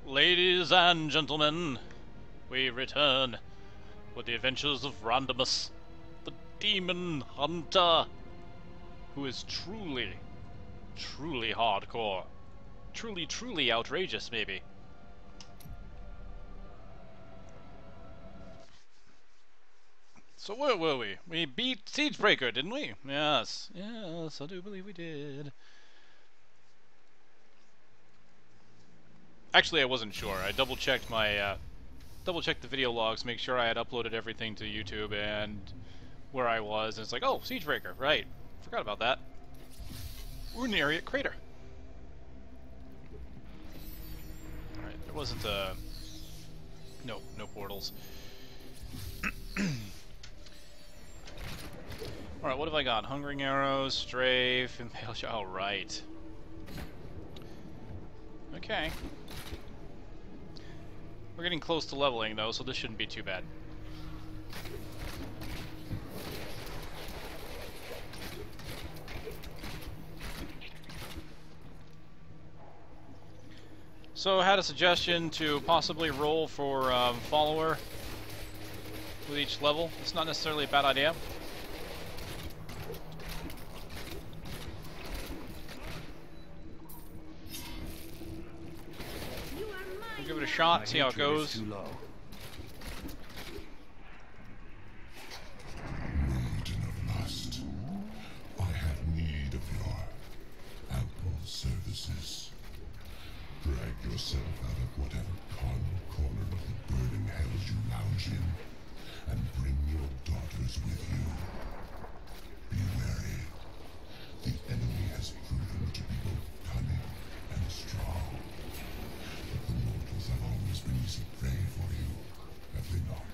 Ladies and gentlemen, we return with the adventures of Randomus, the demon hunter, who is truly hardcore. Truly outrageous, maybe. So where were we? We beat Siegebreaker, didn't we? Yes, I do believe we did. Actually, I wasn't sure. I double-checked my, double-checked the video logs, make sure I had uploaded everything to YouTube and where I was, and it's like, oh, Siegebreaker, right. Forgot about that. We're in the Ariat Crater. Alright, there wasn't a... No portals. Alright, what have I got? Hungering Arrows, Strafe, Impale Shot. Oh, right. Okay. We're getting close to leveling, though, so this shouldn't be too bad. So I had a suggestion to possibly roll for follower with each level. It's not necessarily a bad idea. We'll give it a shot, see how it goes. Need of lust. I have need of your ample services. Drag yourself out of whatever carnal corner of the burning hells you lounge in, and bring your daughters with you. Be wary. The enemy has proven to be both cunning and strong. But the mortals have always been easy prey for you, have they not?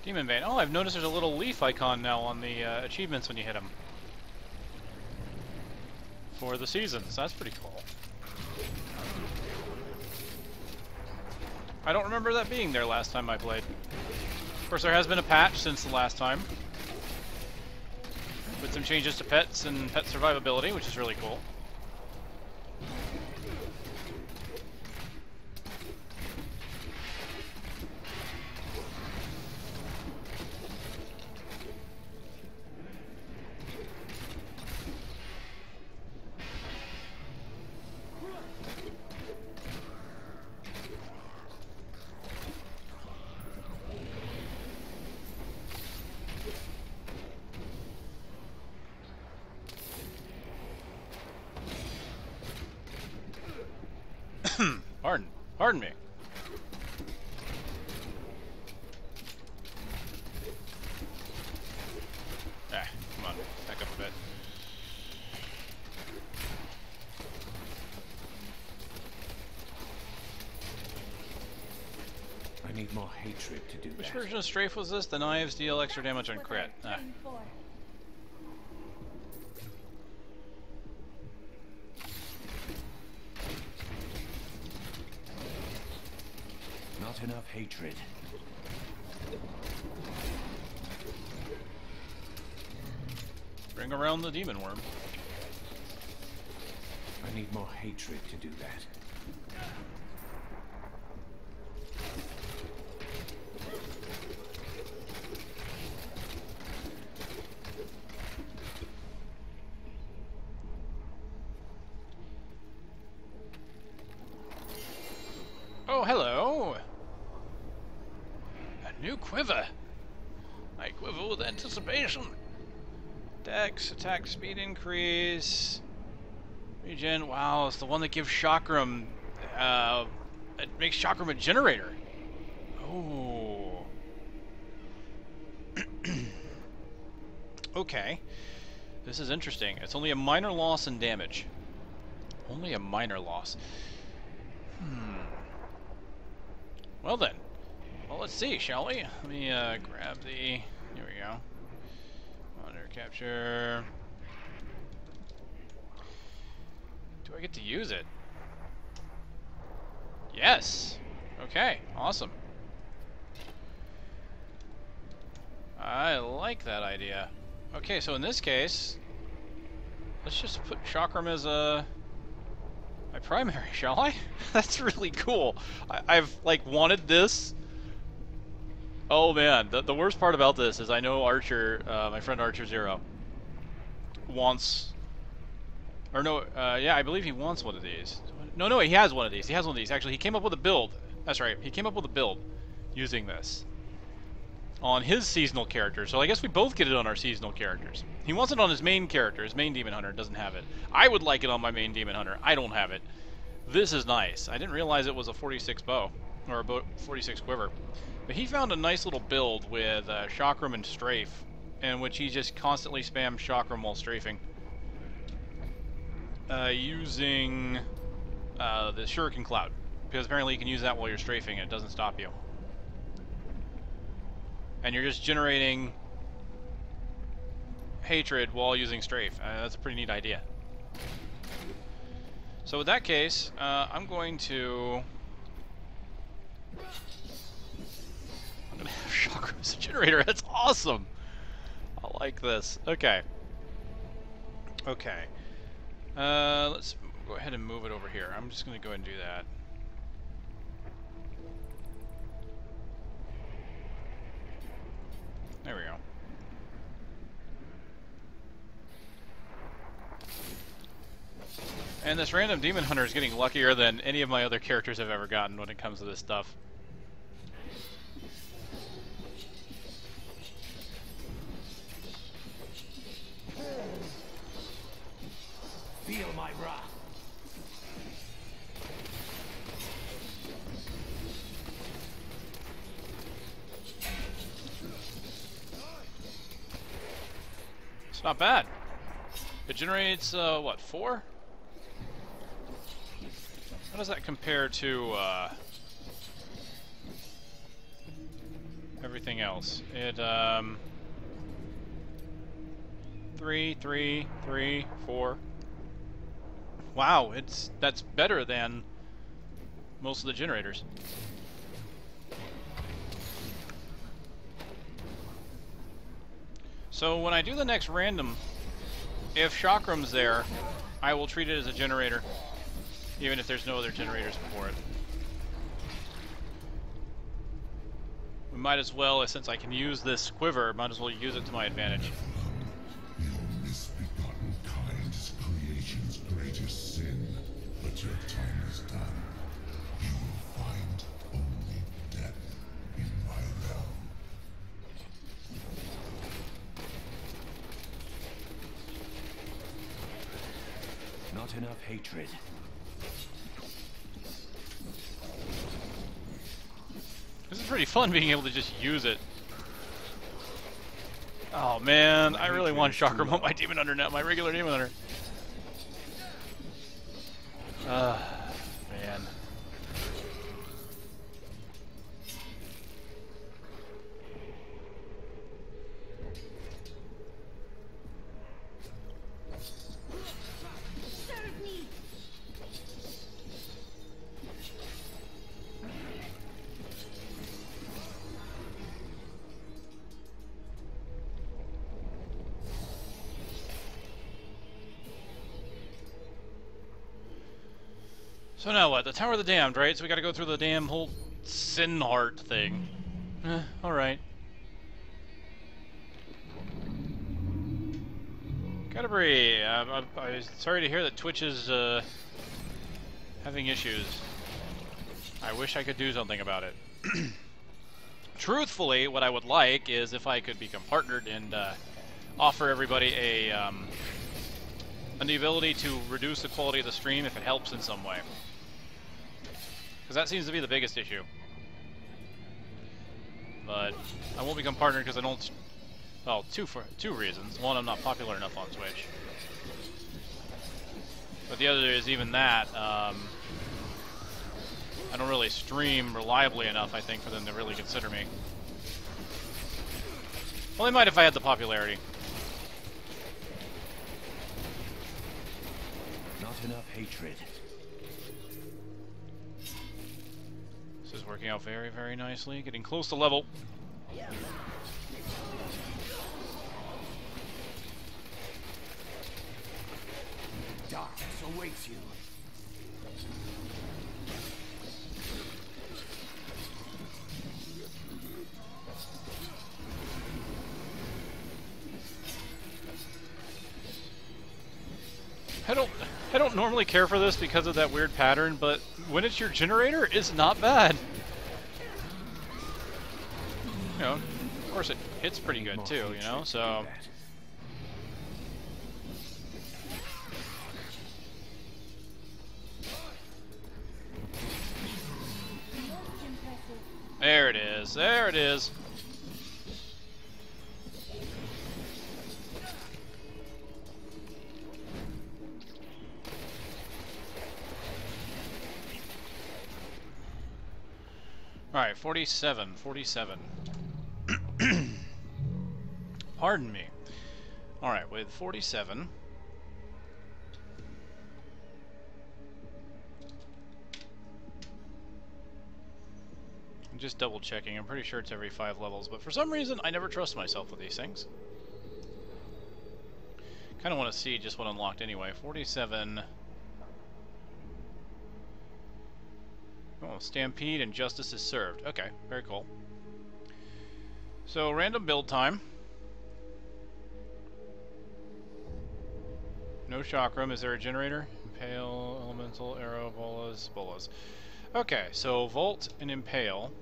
Demon Bane. Oh, I've noticed there's a little leaf icon now on the achievements when you hit them. For the seasons. That's pretty cool. I don't remember that being there last time I played. Of course, there has been a patch since the last time. With some changes to pets and pet survivability, which is really cool. Pardon me. Ah, come on, back up a bit. I need more hatred to do that. Which version of Strafe was this? The knives deal extra damage on crit. Ah. Not enough hatred. Bring around the demon worm. I need more hatred to do that. Oh, hello! A new quiver! I quiver with anticipation! Dex, attack speed increase... Regen, wow, it's the one that gives Chakram... it makes Chakram a generator! Oh... Okay. This is interesting. It's only a minor loss in damage. Only a minor loss. Well then. Well, let's see, shall we? Let me grab the... Here we go. Monitor capture. Do I get to use it? Yes! Okay, awesome. I like that idea. Okay, so in this case, let's just put Chakram as a My primary, shall I? That's really cool. I've, like, wanted this. Oh, man. The worst part about this is I know Archer, my friend Archer Zero, wants... Or no, yeah, I believe he wants one of these. No, he has one of these. He has one of these. Actually, he came up with a build. That's right. He came up with a build using this on his seasonal character. So I guess we both get it on our seasonal characters. He wants it on his main character. His main Demon Hunter doesn't have it. I would like it on my main Demon Hunter. I don't have it. This is nice. I didn't realize it was a 46 bow, or a 46 quiver. But he found a nice little build with Chakram and Strafe, in which he just constantly spams Chakram while strafing. Using the Shuriken Cloud, because apparently you can use that while you're strafing and it doesn't stop you. And you're just generating hatred while using strafe. That's a pretty neat idea. So with that case, I'm going to have Chakra as a generator. That's awesome. I like this. Okay. Okay. Let's go ahead and move it over here. I'm just going to go ahead and do that. There we go. And this random Demon Hunter is getting luckier than any of my other characters I've ever gotten when it comes to this stuff. Feel my wrath. It's not bad. It generates, what, 4? How does that compare to, everything else? It, 3, 3, 3, 4. Wow, that's better than most of the generators. So when I do the next random, if Chakram's there, I will treat it as a generator, even if there's no other generators before it. We might as well, since I can use this quiver, might as well use it to my advantage. Your misbegotten kind is creation's greatest sin, but your time is done. You will find only death in my realm. Not enough hatred. This is pretty fun being able to just use it. Oh man, I really want Chakram on my Demon Hunter now, my regular Demon Hunter. Man. Serve me. So now what? The Tower of the Damned, right? So we gotta go through the damn whole Sin Heart thing. Alright. Canterbury, I'm sorry to hear that Twitch is having issues. I wish I could do something about it. Truthfully, what I would like is if I could become partnered and offer everybody the ability to reduce the quality of the stream if it helps in some way. Because that seems to be the biggest issue. But I won't become partnered because I don't... Well, for two reasons. One, I'm not popular enough on Twitch. But the other is even that, I don't really stream reliably enough, I think, for them to really consider me. Well, they might if I had the popularity. Not enough hatred. This is working out very, very nicely. Getting close to level. Darkness awaits you. I don't normally care for this because of that weird pattern, but when it's your generator, it's not bad. You know, of course it hits pretty good too, you know, so... There it is, there it is. Alright, 47. Pardon me. Alright, with 47... I'm just double checking. I'm pretty sure it's every 5 levels, but for some reason I never trust myself with these things. Kind of want to see just what unlocked anyway. 47... Oh, Stampede and Justice is served. Okay, very cool. So, random build time. No chakram. Is there a generator? Impale, Elemental, Arrow, Bolas. Okay, so Volt and Impale.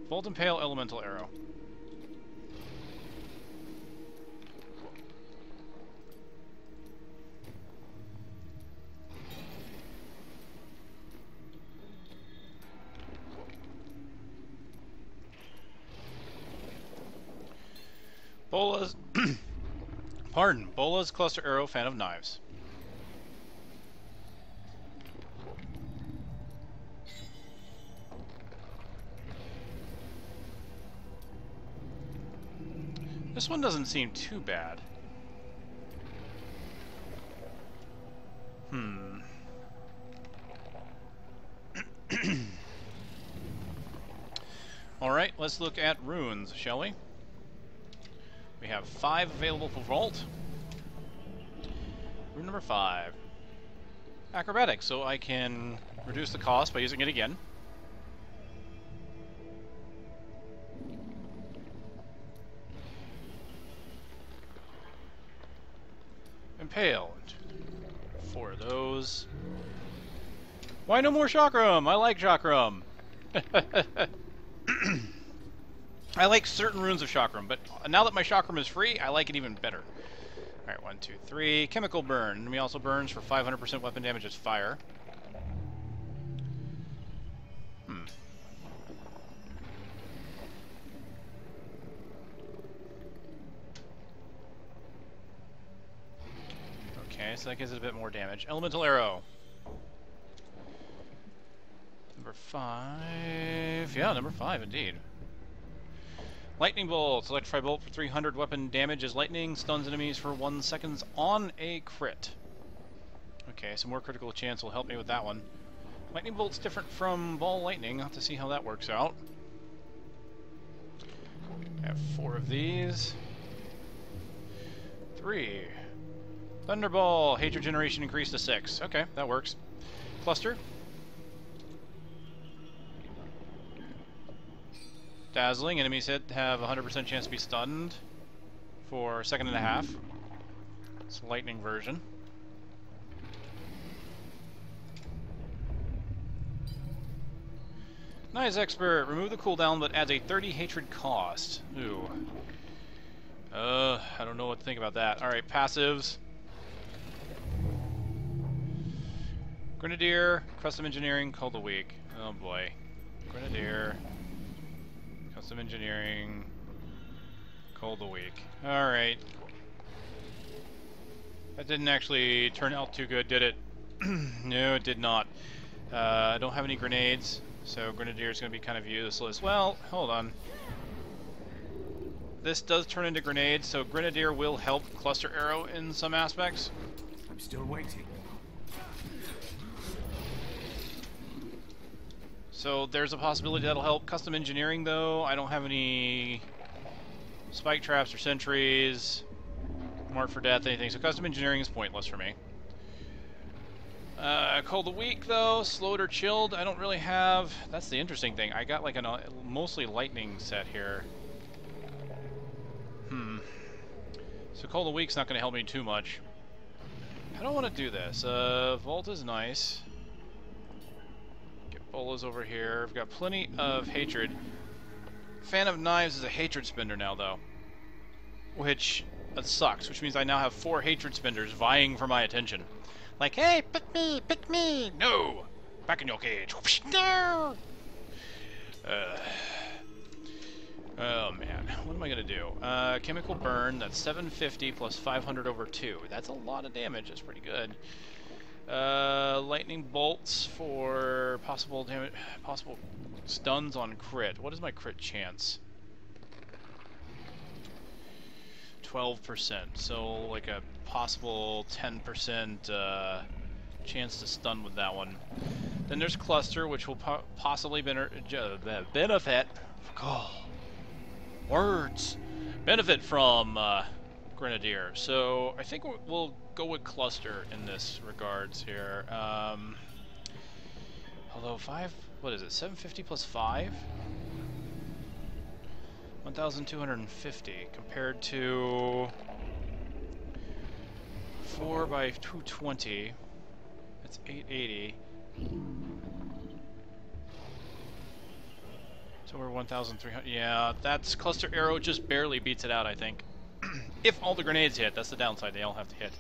Volt, Impale, Elemental, Arrow. Bolas, pardon, Bolas, Cluster Arrow, fan of knives. This one doesn't seem too bad. Alright, let's look at runes, shall we? We have 5 available for Vault. Rune number 5. Acrobatics, so I can reduce the cost by using it again. Impale. 4 of those. Why no more chakram? I like chakram. I like certain runes of chakram, but now that my chakram is free, I like it even better. Alright, 1, 2, 3. Chemical burn. Enemy also burns for 500% weapon damage as fire. Okay, so that gives it a bit more damage. Elemental arrow. Number 5. Yeah, number 5 indeed. Lightning bolt. Electrify bolt for 300 weapon damage as lightning. Stuns enemies for 1 second on a crit. Okay, so more critical chance will help me with that one. Lightning bolt's different from ball lightning. I'll have to see how that works out. I have 4 of these. 3. Thunderball. Hatred generation increased to 6. Okay, that works. Cluster. Dazzling. Enemies hit have 100% chance to be stunned for a second and a half. It's a lightning version. Nice expert. Remove the cooldown, but adds a 30 hatred cost. Ooh. I don't know what to think about that. Alright, passives. Grenadier, custom engineering, call the weak. Oh boy. Grenadier. Custom engineering, cold a week. Alright. That didn't actually turn out too good, did it? No, it did not. I don't have any grenades, so Grenadier is going to be kind of useless. Well, hold on. This does turn into grenades, so Grenadier will help Cluster Arrow in some aspects. I'm still waiting. So there's a possibility that'll help. Custom engineering, though, I don't have any spike traps or sentries, mark for death, anything. So custom engineering is pointless for me. Cold a week though, slowed or chilled. I don't really have. That's the interesting thing. I got like a mostly lightning set here. So cold a week's not going to help me too much. I don't want to do this. Vault is nice. Get bolas over here. I've got plenty of hatred. Fan of Knives is a hatred spender now though, which sucks. Which means I now have 4 hatred spenders vying for my attention. Like, hey, pick me, pick me! No! Back in your cage. No! Oh man, what am I gonna do? Chemical burn, that's 750 plus 500 over 2. That's a lot of damage, that's pretty good. Lightning bolts for possible damage, possible stuns on crit. What is my crit chance? 12%, so like a possible 10% chance to stun with that one. Then there's cluster, which will possibly benefit. Oh, words benefit from Grenadier. So I think we'll go with cluster in this regards here. Although 5, what is it? 750 plus 5. 1,250 compared to 4 by 220. That's 880. So we're 1,300. Yeah, that's cluster arrow just barely beats it out, I think. If all the grenades hit, that's the downside. They all have to hit.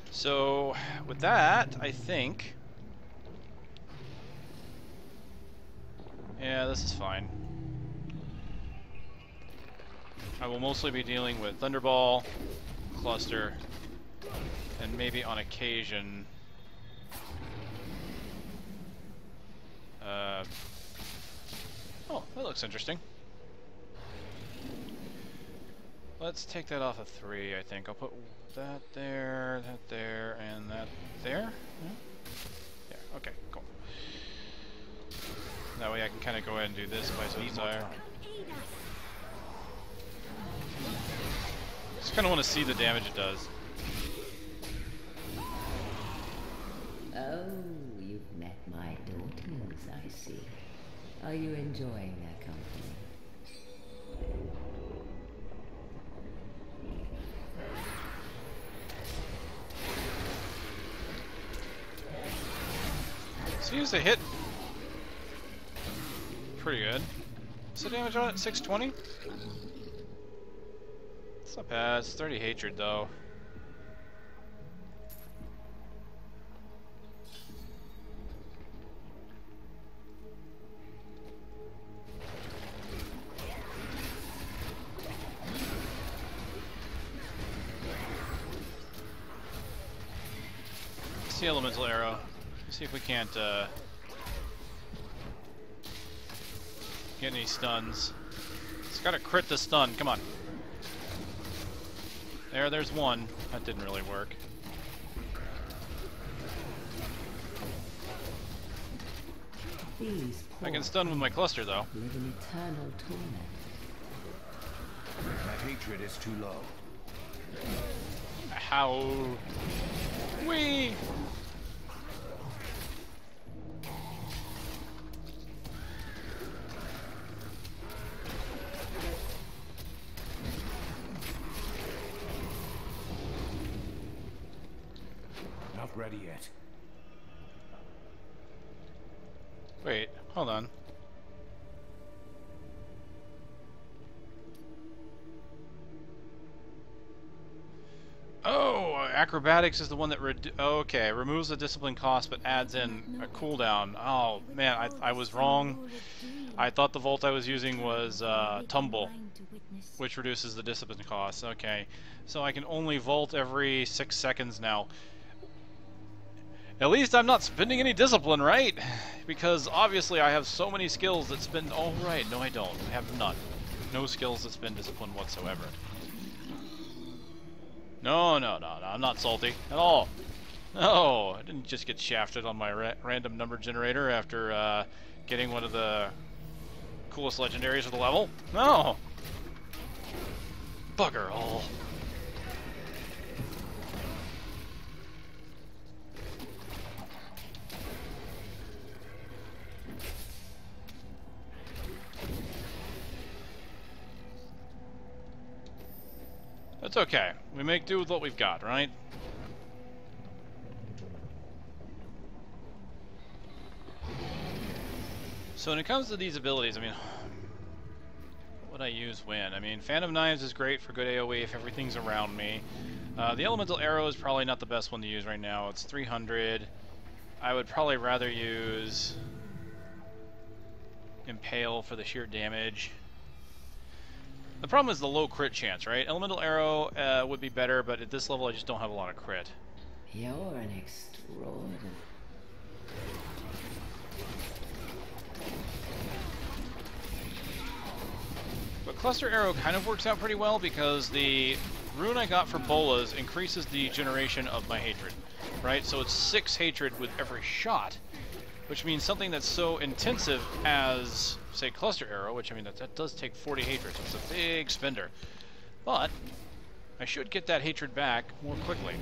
So with that, I think. Yeah, this is fine. I will mostly be dealing with Thunderball, Cluster, and maybe on occasion oh, that looks interesting. Let's take that off of 3, I think. I'll put that there, and that there. Yeah, okay, cool. That way I can kind of go ahead and do this if I so desire. Just kind of want to see the damage it does. Oh, you've met my daughters, I see. Are you enjoying their company? Seems to hit pretty good. What's the damage on it? 620? It's not bad. It's 30 hatred though. It's the elemental arrow. Let's see if we can't get any stuns. It's got to crit the stun. Come on. There's one. That didn't really work. I can stun with my cluster though. Live in eternal torment. That hatred is too low. How? Wee! Not ready yet. Wait, hold on. Oh, acrobatics is the one that removes the discipline cost but adds in a cooldown. Oh man, I was wrong. I thought the vault I was using was tumble, which reduces the discipline cost. Okay, so I can only vault every 6 seconds now. At least I'm not spending any discipline, right? Because obviously I have so many skills that spend... Oh, right. No, I don't. I have none. No skills that spend discipline whatsoever. No, I'm not salty at all. No, I didn't just get shafted on my random number generator after getting one of the coolest legendaries of the level. No! Bugger all. That's okay. We make do with what we've got, right? So when it comes to these abilities, I mean, what would I use when? I mean, Phantom Knives is great for good AoE if everything's around me. The Elemental Arrow is probably not the best one to use right now. It's 300. I would probably rather use Impale for the sheer damage. The problem is the low crit chance, right? Elemental Arrow would be better, but at this level I just don't have a lot of crit. You're an extraordinary... But Cluster Arrow kind of works out pretty well because the rune I got for Bolas increases the generation of my hatred, right? So it's 6 hatred with every shot, which means something that's so intensive as, say, Cluster Arrow, which, I mean, that does take 40 hatred, so it's a big spender. But I should get that hatred back more quickly.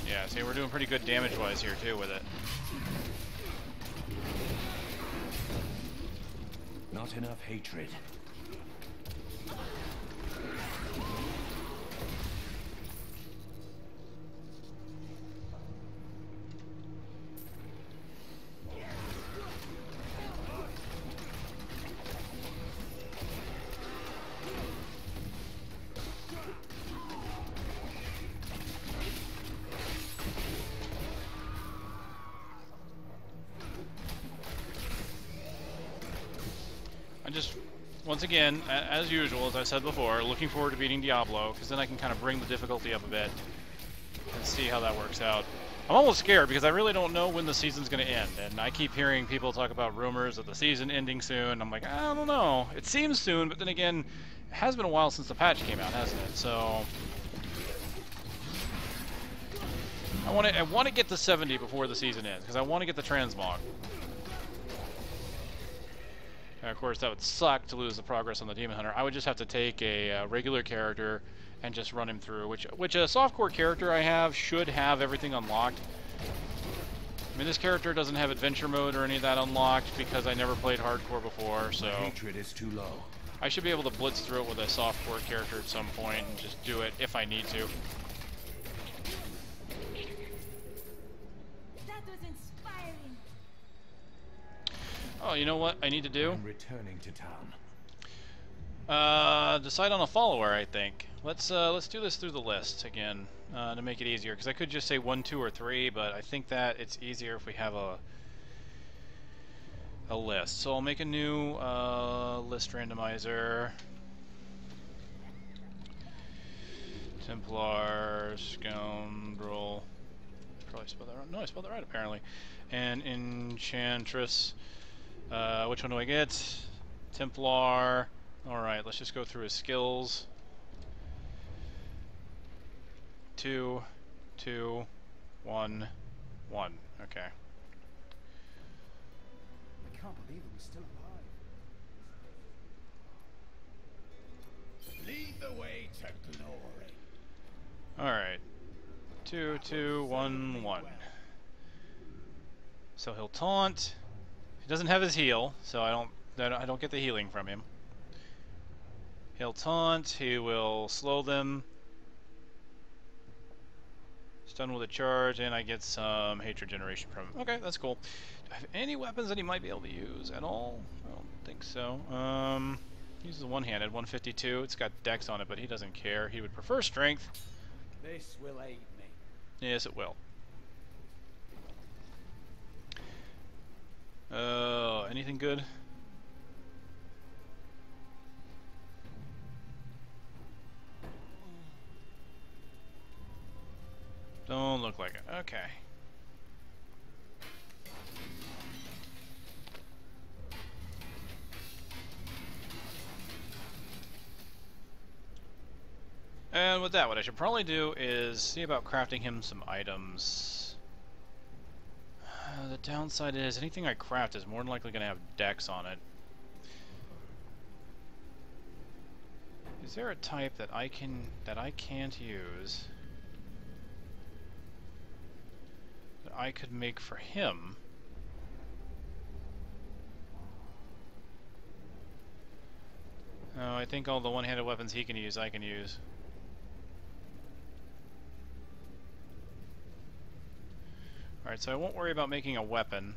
Yeah, see, we're doing pretty good damage-wise here, too, with it. Not enough hatred. Once again, as usual, as I said before, looking forward to beating Diablo, because then I can kind of bring the difficulty up a bit and see how that works out. I'm almost scared because I really don't know when the season's going to end, and I keep hearing people talk about rumors of the season ending soon. I'm like, I don't know. It seems soon, but then again, it has been a while since the patch came out, hasn't it? So I want to get to 70 before the season ends, because I want to get the transmog. And of course, that would suck to lose the progress on the Demon Hunter. I would just have to take a regular character and just run him through, which a softcore character I have should have everything unlocked. I mean, this character doesn't have adventure mode or any of that unlocked because I never played hardcore before, so Hatred is too low. I should be able to blitz through it with a softcore character at some point and just do it if I need to. Oh, you know what I need to do? I'm returning to town. Decide on a follower, I think. Let's do this through the list again to make it easier, because I could just say 1, 2, or 3, but I think that it's easier if we have a list. So I'll make a new list randomizer. Templar, Scoundrel. Probably spelled that wrong. No, I spelled that right apparently. And Enchantress. Which one do I get? Templar. Alright, let's just go through his skills. 2, 2, 1, 1. Okay. I can't believe it was still alive. Lead the way to glory. Alright. 2, 2, 1, 1. So he'll taunt. He doesn't have his heal, so I don't get the healing from him. He'll taunt, he will slow them. Stun with a charge, and I get some hatred generation from him. Okay, that's cool. Do I have any weapons that he might be able to use at all? I don't think so. He uses one-handed, 152. It's got dex on it, but he doesn't care. He would prefer strength. This will aid me. Yes, it will. Anything good? Don't look like it. Okay. And with that, what I should probably do is see about crafting him some items. The downside is anything I craft is more than likely going to have dex on it. Is there a type that I can't use that I could make for him No, I think all the one-handed weapons he can use, I can use. Alright, so I won't worry about making a weapon.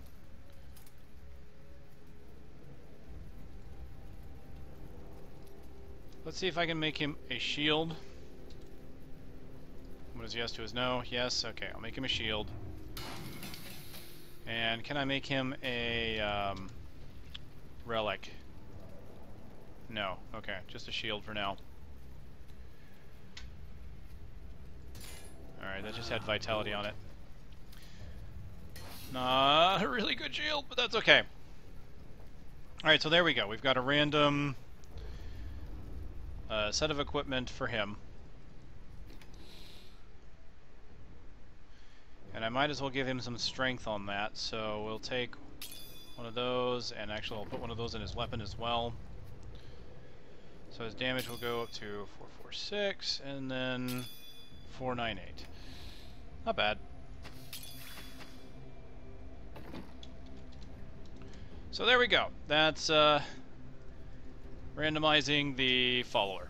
Let's see if I can make him a shield. What is yes to his no? Yes, okay, I'll make him a shield. And can I make him a relic? No, okay, just a shield for now. Alright, that just had vitality on it. Not a really good shield, but that's okay. Alright, so there we go. We've got a random set of equipment for him. And I might as well give him some strength on that, so we'll take one of those, and actually I'll put one of those in his weapon as well. So his damage will go up to 446, and then 498. Not bad. So there we go. That's randomizing the follower.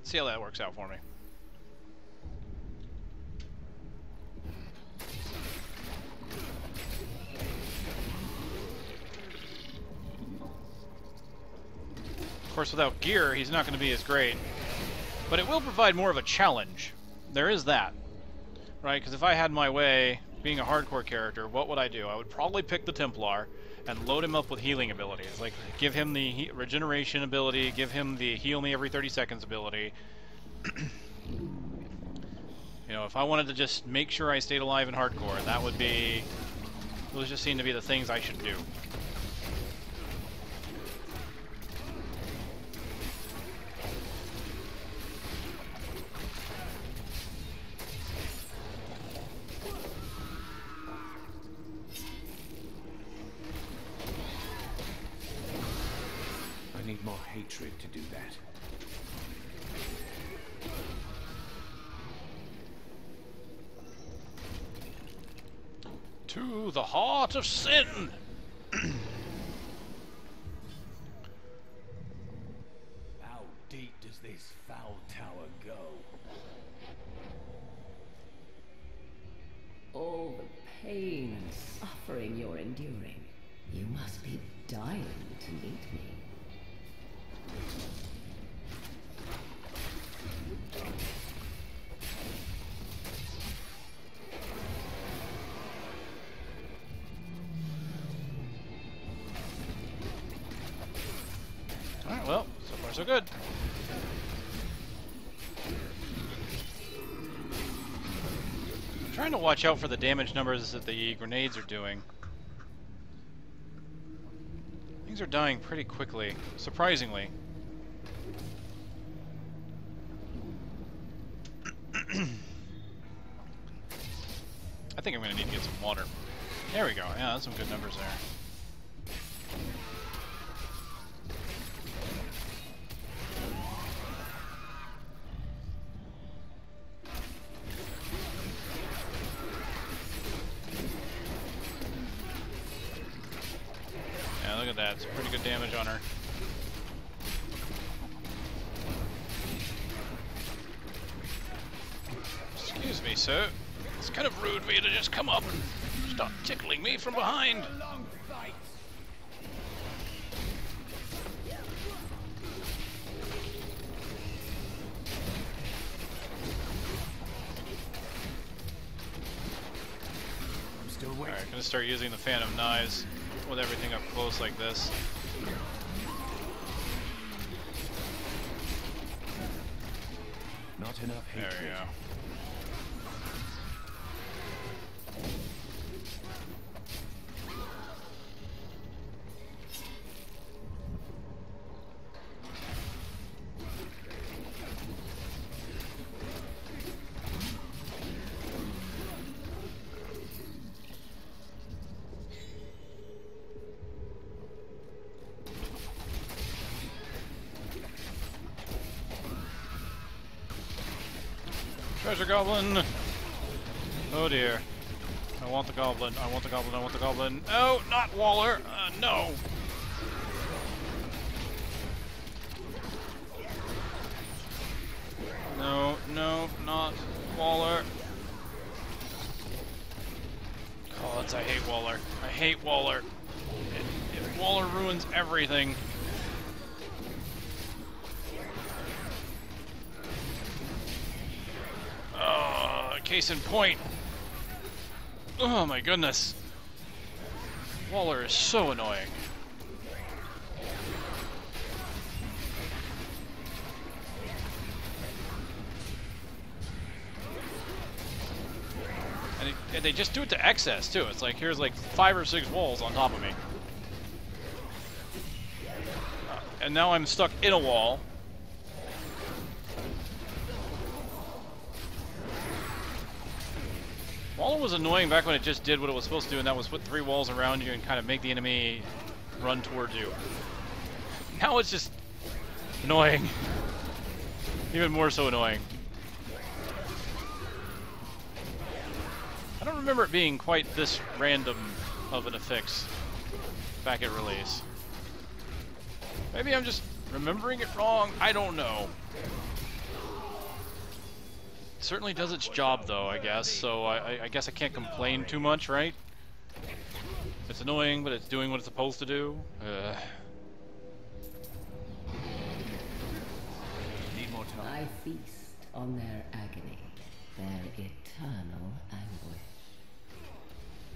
See how that works out for me. Of course, without gear, he's not going to be as great. But it will provide more of a challenge. There is that. Right? Because if I had my way, being a hardcore character, what would I do? I would probably pick the Templar and load him up with healing abilities. Like, give him the regeneration ability, give him the heal me every 30 seconds ability. You know, if I wanted to just make sure I stayed alive in hardcore, that would be... Those just seem to be the things I should do. I need more hatred to do that. To the heart of sin! How deep does this foul tower go? All the pain and suffering you're enduring. You must be dying to meet me. Alright, well, so far so good. I'm trying to watch out for the damage numbers that the grenades are doing. Things are dying pretty quickly, surprisingly. I think I'm going to need to get some water. There we go. Yeah, that's some good numbers there. Yeah, look at that. It's pretty good damage on her. Excuse me, sir. It's kind of rude of you to just come up and start tickling me from behind. Long fight. I'm still waiting. Alright, gonna start using the Phantom Knives with everything up close like this. Not enough There hatred. we go. Treasure goblin! Oh dear. I want the goblin. I want the goblin. I want the goblin. Oh, not Waller! No! everything. Case in point. Oh my goodness. Waller is so annoying. And they just do it to excess too. It's like here's like 5 or 6 walls on top of me. And now I'm stuck in a wall. Waller was annoying back when it just did what it was supposed to do, and that was put 3 walls around you and kind of make the enemy run towards you. Now it's just annoying. Even more so annoying. I don't remember it being quite this random of an affix back at release. Maybe I'm just remembering it wrong. I don't know. It certainly does its job, though, I guess. So I guess I can't complain too much, right? It's annoying, but it's doing what it's supposed to do. I feast on their agony, their eternal anguish.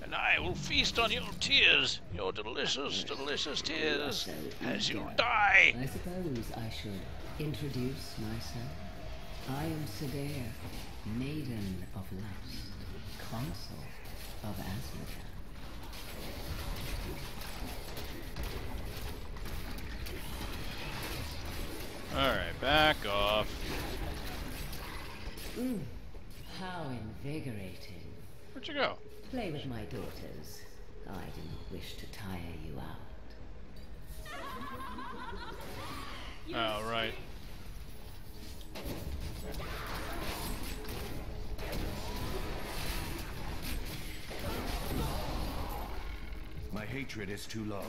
And I will feast on your tears, your delicious, delicious tears, as you die. I suppose I should introduce myself. I am Sedare, Maiden of Lust, Consort of Asmodee. Alright, back off. How invigorating. Where'd you go? Play with my daughters. I didn't wish to tire you out. Oh, right. My hatred is too low.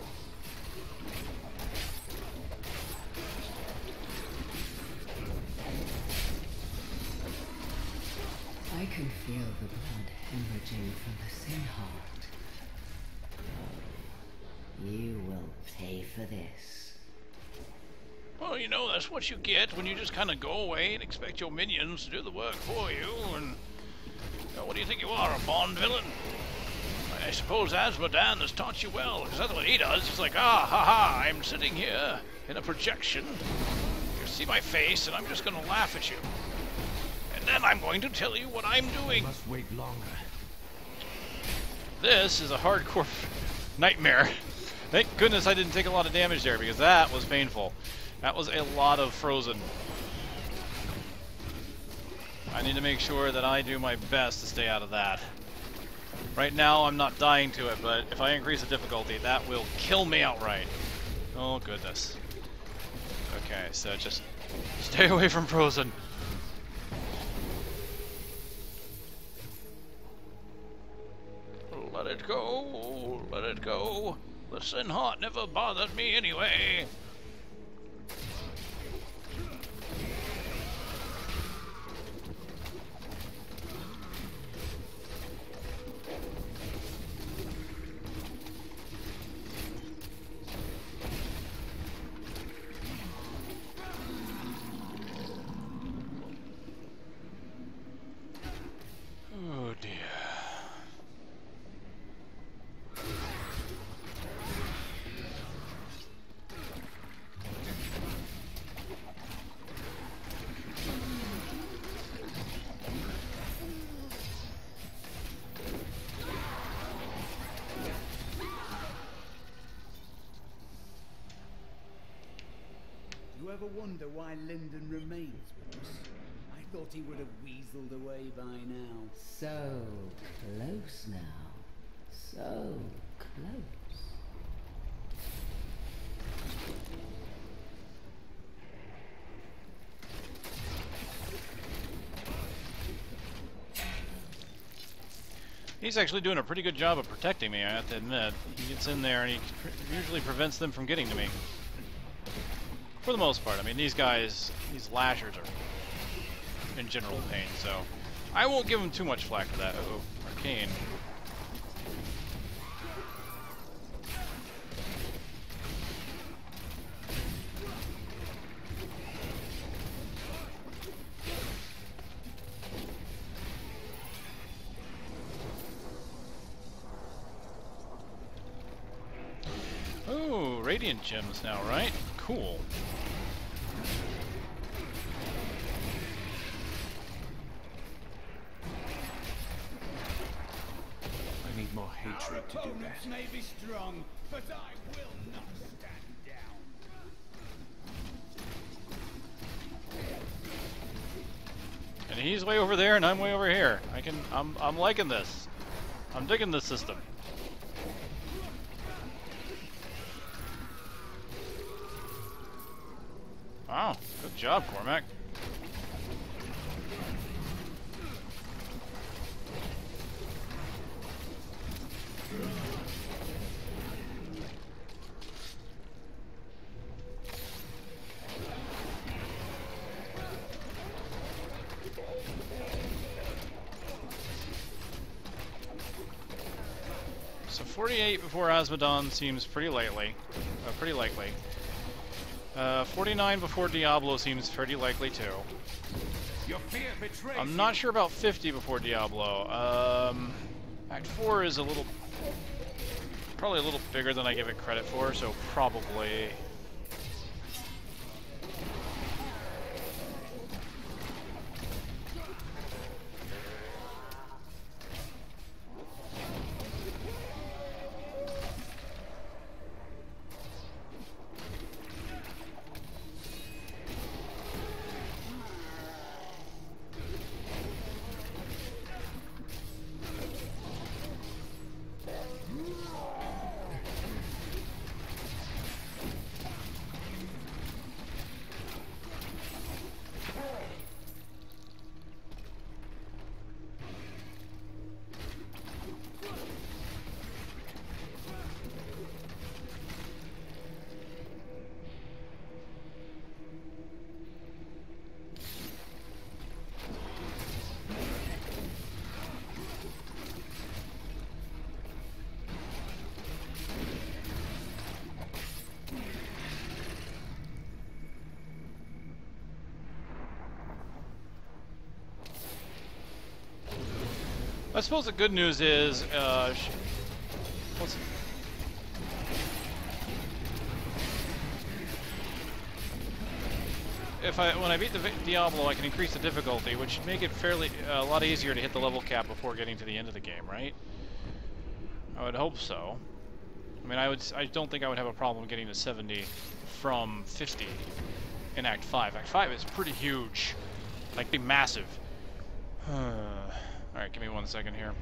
I can feel the blood hemorrhaging from the sin heart. You will pay for this. Well, you know, that's what you get when you just kind of go away and expect your minions to do the work for you, and... You know, what do you think you are, a Bond villain? I suppose Asmodee has taught you well, because that's what he does. He's like, ah, ha-ha, I'm sitting here in a projection. You see my face, and I'm just going to laugh at you. And then I'm going to tell you what I'm doing. Must wait longer. This is a hardcore nightmare. Thank goodness I didn't take a lot of damage there, because that was painful. That was a lot of frozen. I need to make sure that I do my best to stay out of that. Right now, I'm not dying to it, but if I increase the difficulty, that will kill me outright. Oh, goodness. Okay, so just stay away from frozen. Let it go, let it go. The sin heart never bothered me anyway. Oh dear. You ever wonder why Lyndon remains with us? I thought he would have weaseled away by now. So close now. So close. He's actually doing a pretty good job of protecting me, I have to admit. He gets in there and he usually prevents them from getting to me. For the most part. I mean, these guys, these lashers are in general pain, so I won't give them too much flack for that. Uh-oh, arcane. Radiant gems now, right? Cool. I need more hatred to do that. Opponents may be strong, but I will not stand down. And he's way over there, and I'm way over here. I'm liking this. I'm digging this system. Wow, good job, Cormac. So 48 before Asmodon seems pretty likely. 49 before Diablo seems pretty likely too. Your fear betrays I'm not sure about 50 before Diablo. Act 4 is probably a little bigger than I give it credit for, so probably. I suppose the good news is, when I beat the Diablo, I can increase the difficulty, which should make it a lot easier to hit the level cap before getting to the end of the game, right? I would hope so. I mean, I don't think I would have a problem getting to 70 from 50 in Act 5. Act 5 is pretty huge, like massive. Alright, give me 1 second here.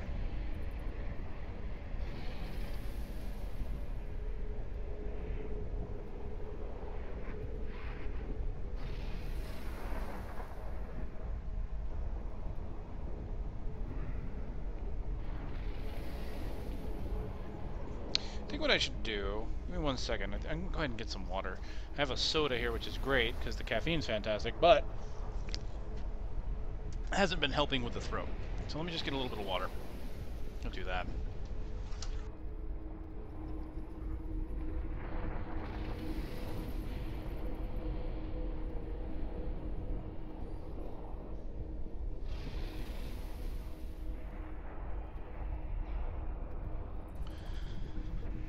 I think what I should do, give me 1 second, I'm going to go ahead and get some water. I have a soda here, which is great, because the caffeine's fantastic, but it hasn't been helping with the throat. So let me just get a little bit of water. I'll do that.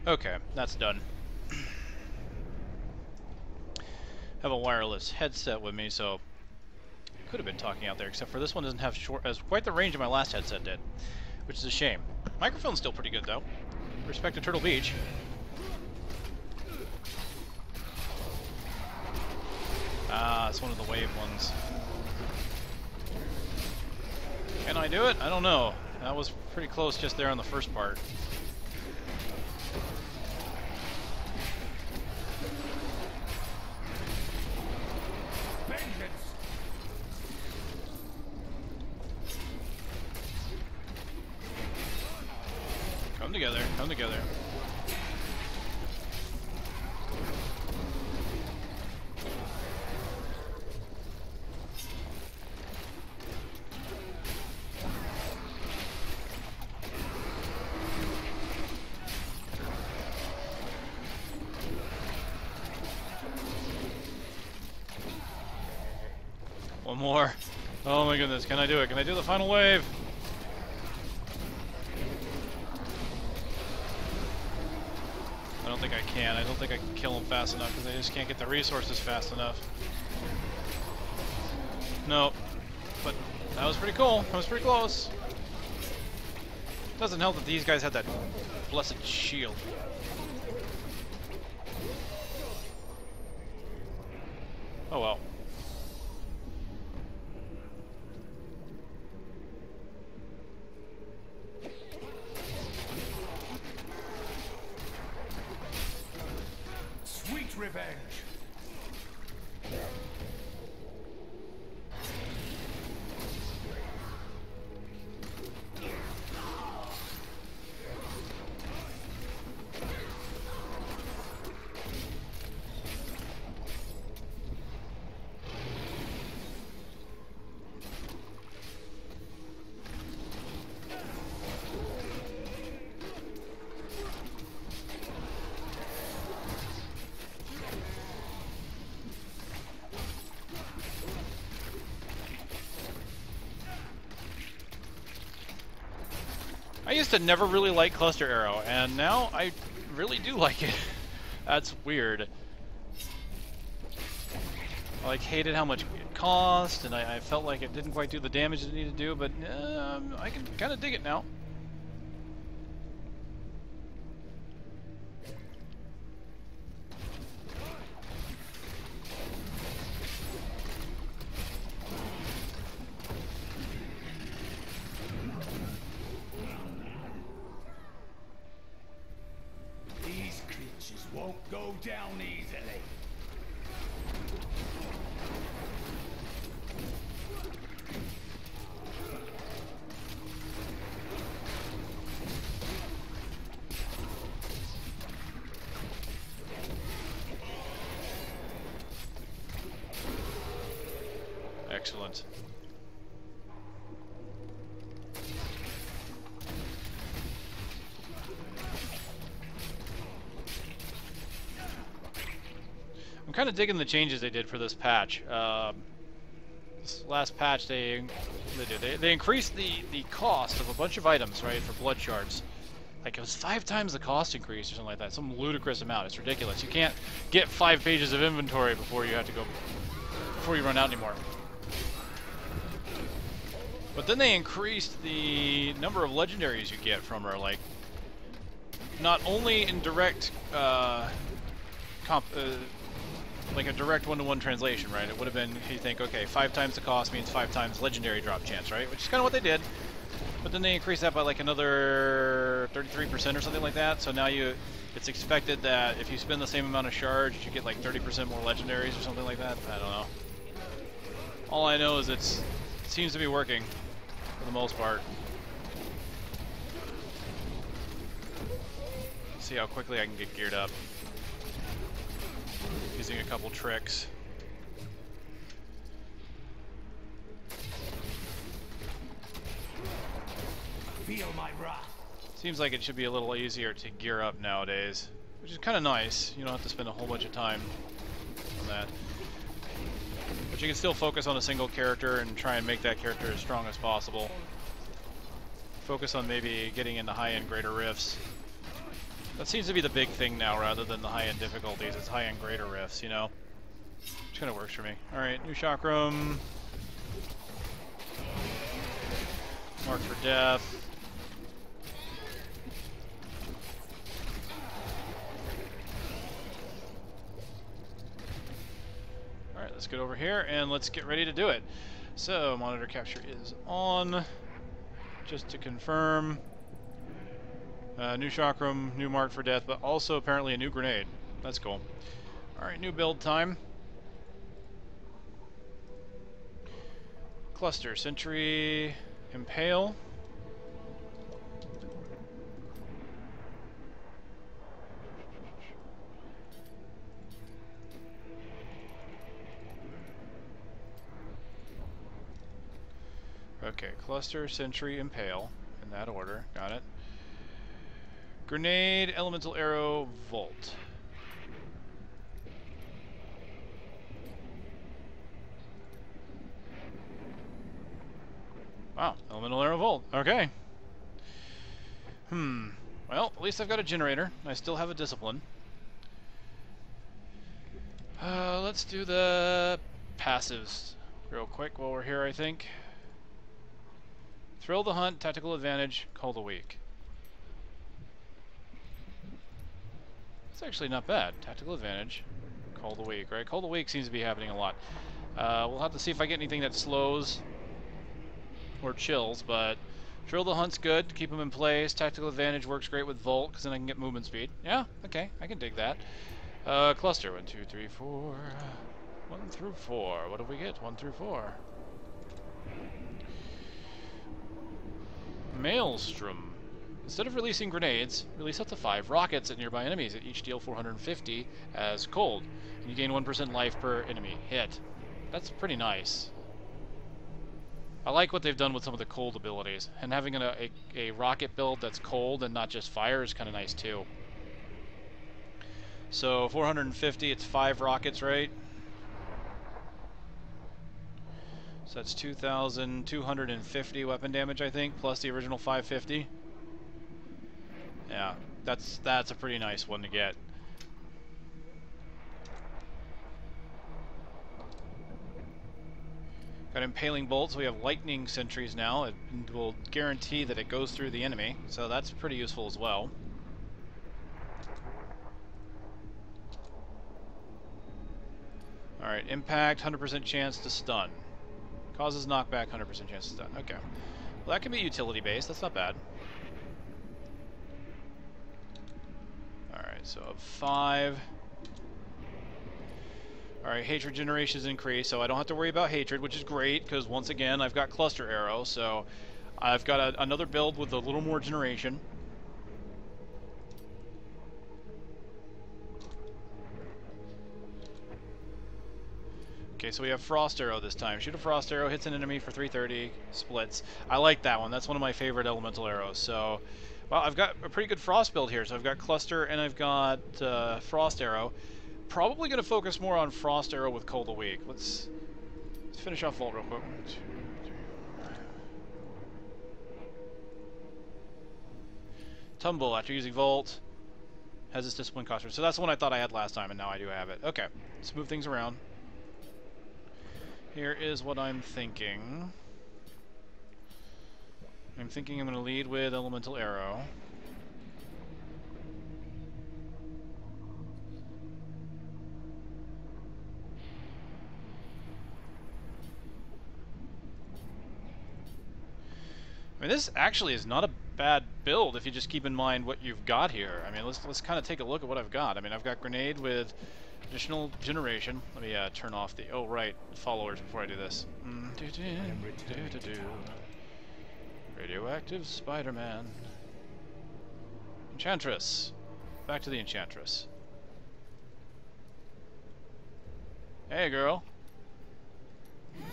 Okay, that's done. Have a wireless headset with me, so could have been talking out there, except for this one doesn't have quite the range my last headset did, which is a shame. Microphone's still pretty good though. Respect to Turtle Beach. Ah, it's one of the wave ones. Can I do it? I don't know. That was pretty close just there on the first part. Come together, come together. One more. Oh my goodness, can I do it? Can I do the final wave? I don't think I can. I don't think I can kill them fast enough because I just can't get the resources fast enough. No, but that was pretty cool. That was pretty close. Doesn't help that these guys had that blessed shield. Oh well. Sweet revenge. I used to never really like Cluster Arrow, and now I really do like it. That's weird. I like hated how much it cost, and I felt like it didn't quite do the damage it needed to do, but I can kind of dig it now. These creatures won't go down easily. Excellent. I'm kind of digging the changes they did for this patch. This last patch, they increased the cost of a bunch of items, right, for blood shards. Like, it was 5 times the cost increase or something like that. Some ludicrous amount. It's ridiculous. You can't get 5 pages of inventory before you run out anymore. But then they increased the number of legendaries you get from her, like, not only in direct, like a direct one-to-one translation, right? It would have been, you think, okay, 5 times the cost means 5 times legendary drop chance, right? Which is kind of what they did. But then they increased that by like another 33% or something like that. So now it's expected that if you spend the same amount of shards, you get like 30% more legendaries or something like that. I don't know. All I know is it seems to be working for the most part. See how quickly I can get geared up using a couple tricks. Feel my wrath. Seems like it should be a little easier to gear up nowadays, which is kind of nice. You don't have to spend a whole bunch of time on that. But you can still focus on a single character and try and make that character as strong as possible. Focus on maybe getting into high-end greater rifts. That seems to be the big thing now, rather than the high-end difficulties. It's high-end greater rifts, you know? Which kind of works for me. Alright, new chakram. Mark for death. Alright, let's get over here and let's get ready to do it. So, monitor capture is on. Just to confirm. New chakram, new mark for death, but also apparently a new grenade. That's cool. Alright, new build time. Cluster, sentry, impale. Okay, cluster, sentry, impale, in that order. Got it. Grenade, elemental arrow, volt. Wow, elemental arrow, volt. Okay. Well, at least I've got a generator. I still have a discipline. Let's do the passives real quick while we're here, I think. Thrill the Hunt, Tactical Advantage, Call the Weak. It's actually not bad. Tactical Advantage, Call the Weak, right? Call the Weak seems to be happening a lot. We'll have to see if I get anything that slows or chills, but Thrill the Hunt's good to keep them in place. Tactical Advantage works great with Volt, because then I can get movement speed. Yeah, okay, I can dig that. Cluster, 1, 2, 3, 4. 1 through 4. What do we get? 1 through 4. Maelstrom. Instead of releasing grenades, release up to 5 rockets at nearby enemies that each deal 450 as cold. And you gain 1% life per enemy hit. That's pretty nice. I like what they've done with some of the cold abilities. And having a rocket build that's cold and not just fire is kind of nice too. So 450, it's 5 rockets, right? So that's 2,250 weapon damage, I think, plus the original 550. Yeah, that's a pretty nice one to get. Got Impaling Bolts, so we have Lightning Sentries now. It will guarantee that it goes through the enemy, so that's pretty useful as well. Alright, Impact, 100% chance to stun. Causes knockback, 100% chance to stun. Okay. Well, that can be utility-based, that's not bad. Alright, so 5. Alright, hatred generation is increased, so I don't have to worry about hatred, which is great, because once again, I've got cluster arrow, so I've got another build with a little more generation. Okay, so we have Frost Arrow this time. Shoot a Frost Arrow, hits an enemy for 330, splits. I like that one. That's one of my favorite elemental arrows. So, well, I've got a pretty good Frost build here. So I've got Cluster and I've got Frost Arrow. Probably going to focus more on Frost Arrow with Cold a Week. Let's finish off Volt real quick. 1, 2, 3. Tumble after using Volt. Has its discipline cost. So that's the one I thought I had last time, and now I do have it. Okay, let's move things around. Here is what I'm thinking. I'm thinking I'm going to lead with Elemental Arrow. I mean, this actually is not a bad build if you just keep in mind what you've got here. I mean, let's kind of take a look at what I've got. I mean, I've got Grenade with additional generation. Let me turn off the followers before I do this. Radioactive Spider-Man. Enchantress. Back to the Enchantress. Hey, girl.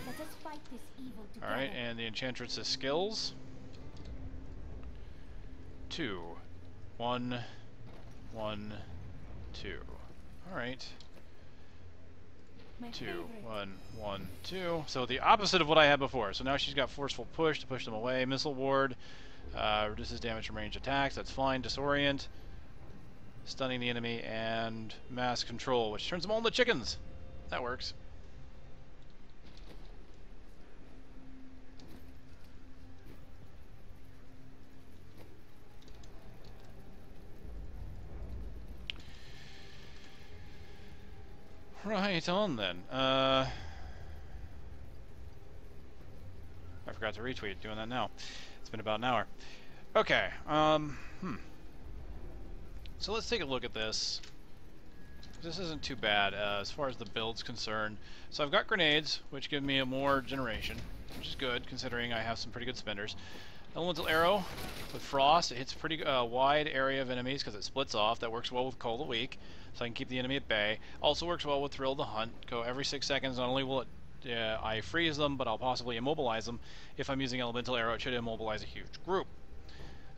Let us fight this evil together. All right, and the Enchantress's skills. 2, 1, 1, 2. All right. 2, 1, 1, 2. So the opposite of what I had before. So now she's got Forceful Push to push them away. Missile Ward reduces damage from ranged attacks. That's fine. Disorient, stunning the enemy, and Mass Control, which turns them all into chickens. That works. Right on then. I forgot to retweet. Doing that now. It's been about an hour. Okay. So let's take a look at this. This isn't too bad as far as the build's concerned. So I've got grenades, which give me a more generation, which is good considering I have some pretty good spenders. Elemental Arrow with Frost. It hits a pretty wide area of enemies because it splits off. That works well with Cold a Week, so I can keep the enemy at bay. Also works well with Thrill the Hunt. Go every 6 seconds. Not only will it I freeze them, but I'll possibly immobilize them. If I'm using Elemental Arrow, it should immobilize a huge group.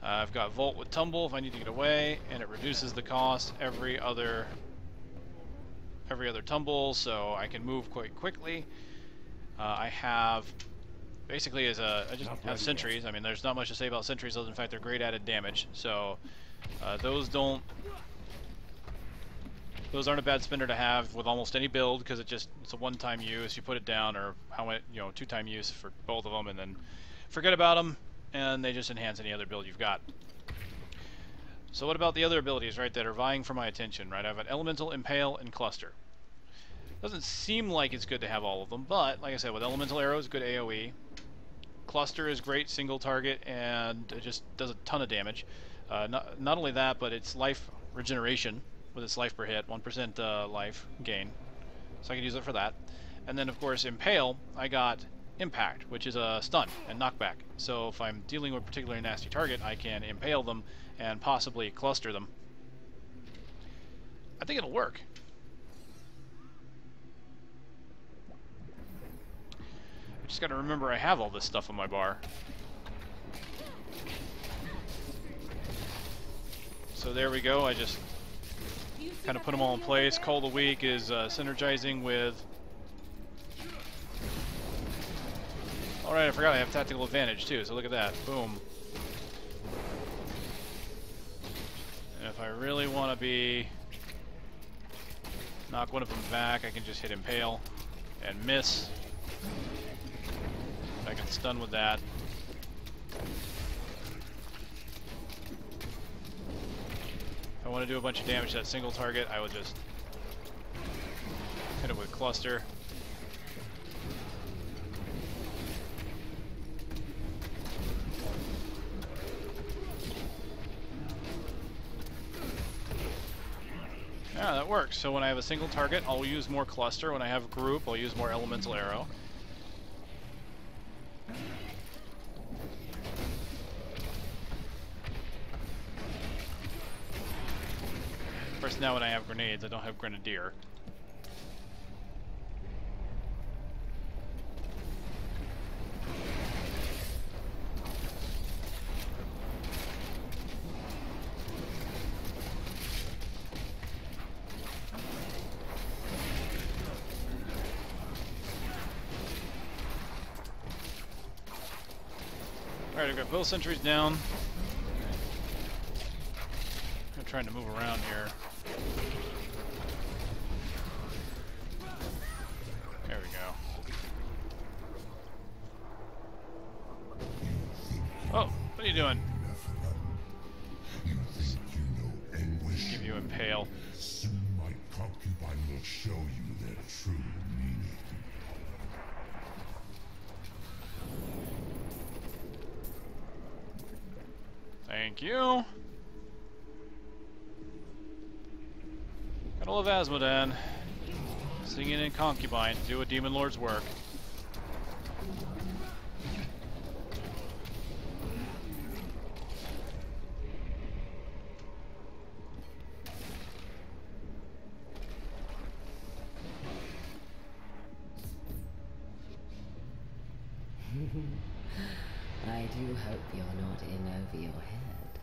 I've got Volt with Tumble if I need to get away, and it reduces the cost every other tumble, so I can move quite quickly. I have basically I just have sentries. I mean, there's not much to say about sentries, other than the fact they're great added damage. So those don't Those aren't a bad spinner to have with almost any build because it's a one-time use. You put it down, or how many, two-time use for both of them, and then forget about them, and they just enhance any other build you've got. So what about the other abilities, right, that are vying for my attention, right? I have an Elemental, Impale, and Cluster. Doesn't seem like it's good to have all of them, but like I said, with Elemental Arrows, good AoE. Cluster is great single target, and it just does a ton of damage. Not only that, but it's life regeneration with its life per hit, 1% life gain. So I can use it for that. And then, of course, Impale, I got Impact, which is a stun and knockback. So if I'm dealing with a particularly nasty target, I can impale them and possibly cluster them. I think it'll work. I just gotta remember I have all this stuff on my bar. So there we go, I just kind of put them all in place. Call of the Week is synergizing with... Alright, I forgot I have tactical advantage too, so look at that. Boom. And if I really want to knock one of them back, I can just hit Impale and miss. I can stun with that. If I want to do a bunch of damage to that single target, I will just hit it with Cluster. Yeah, that works. So when I have a single target, I'll use more Cluster. When I have a group, I'll use more Elemental Arrow. Of course, now when I have grenades, I don't have Grenadier. Alright, I've got both sentries down. I'm trying to move around here. There we go. Oh, what are you doing? Give you Impale. Soon my concubine will show you their true meaning. Thank you. Gotta love Asmodan. Singing in Concubine to do a Demon Lord's work. I do hope you're not in over your head.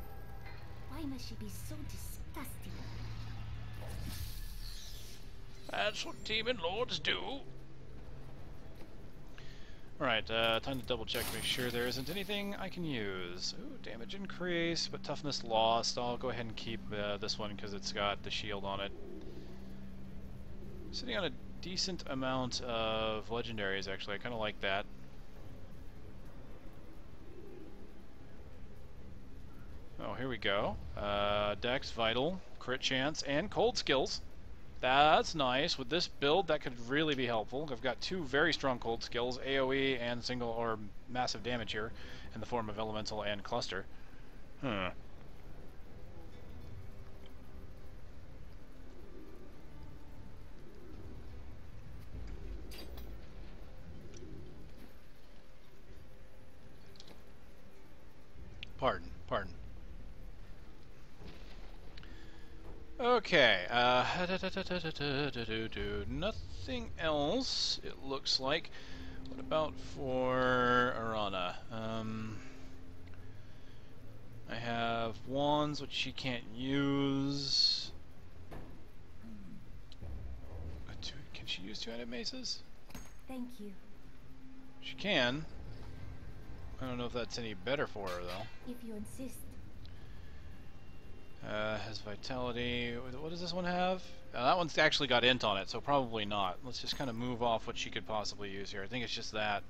Why must she be so disgusting? That's what Demon Lords do. Alright, time to double check, make sure there isn't anything I can use. Ooh, damage increase, but toughness lost. I'll go ahead and keep this one because it's got the shield on it. Sitting on a decent amount of legendaries, actually. I kind of like that. Oh, here we go. Dex, Vital, Crit Chance, and Cold Skills. That's nice. With this build, that could really be helpful. I've got two very strong Cold Skills, AoE and single or massive damage here, in the form of Elemental and Cluster. Pardon. Okay, nothing else, it looks like. What about for Arana? I have wands, which she can't use. Can she use two-handed maces? Thank you. She can. I don't know if that's any better for her, though. If you insist. Has vitality. What does this one have? That one's actually got int on it, so probably not. Let's just kind of move off what she could possibly use here. I think it's just that.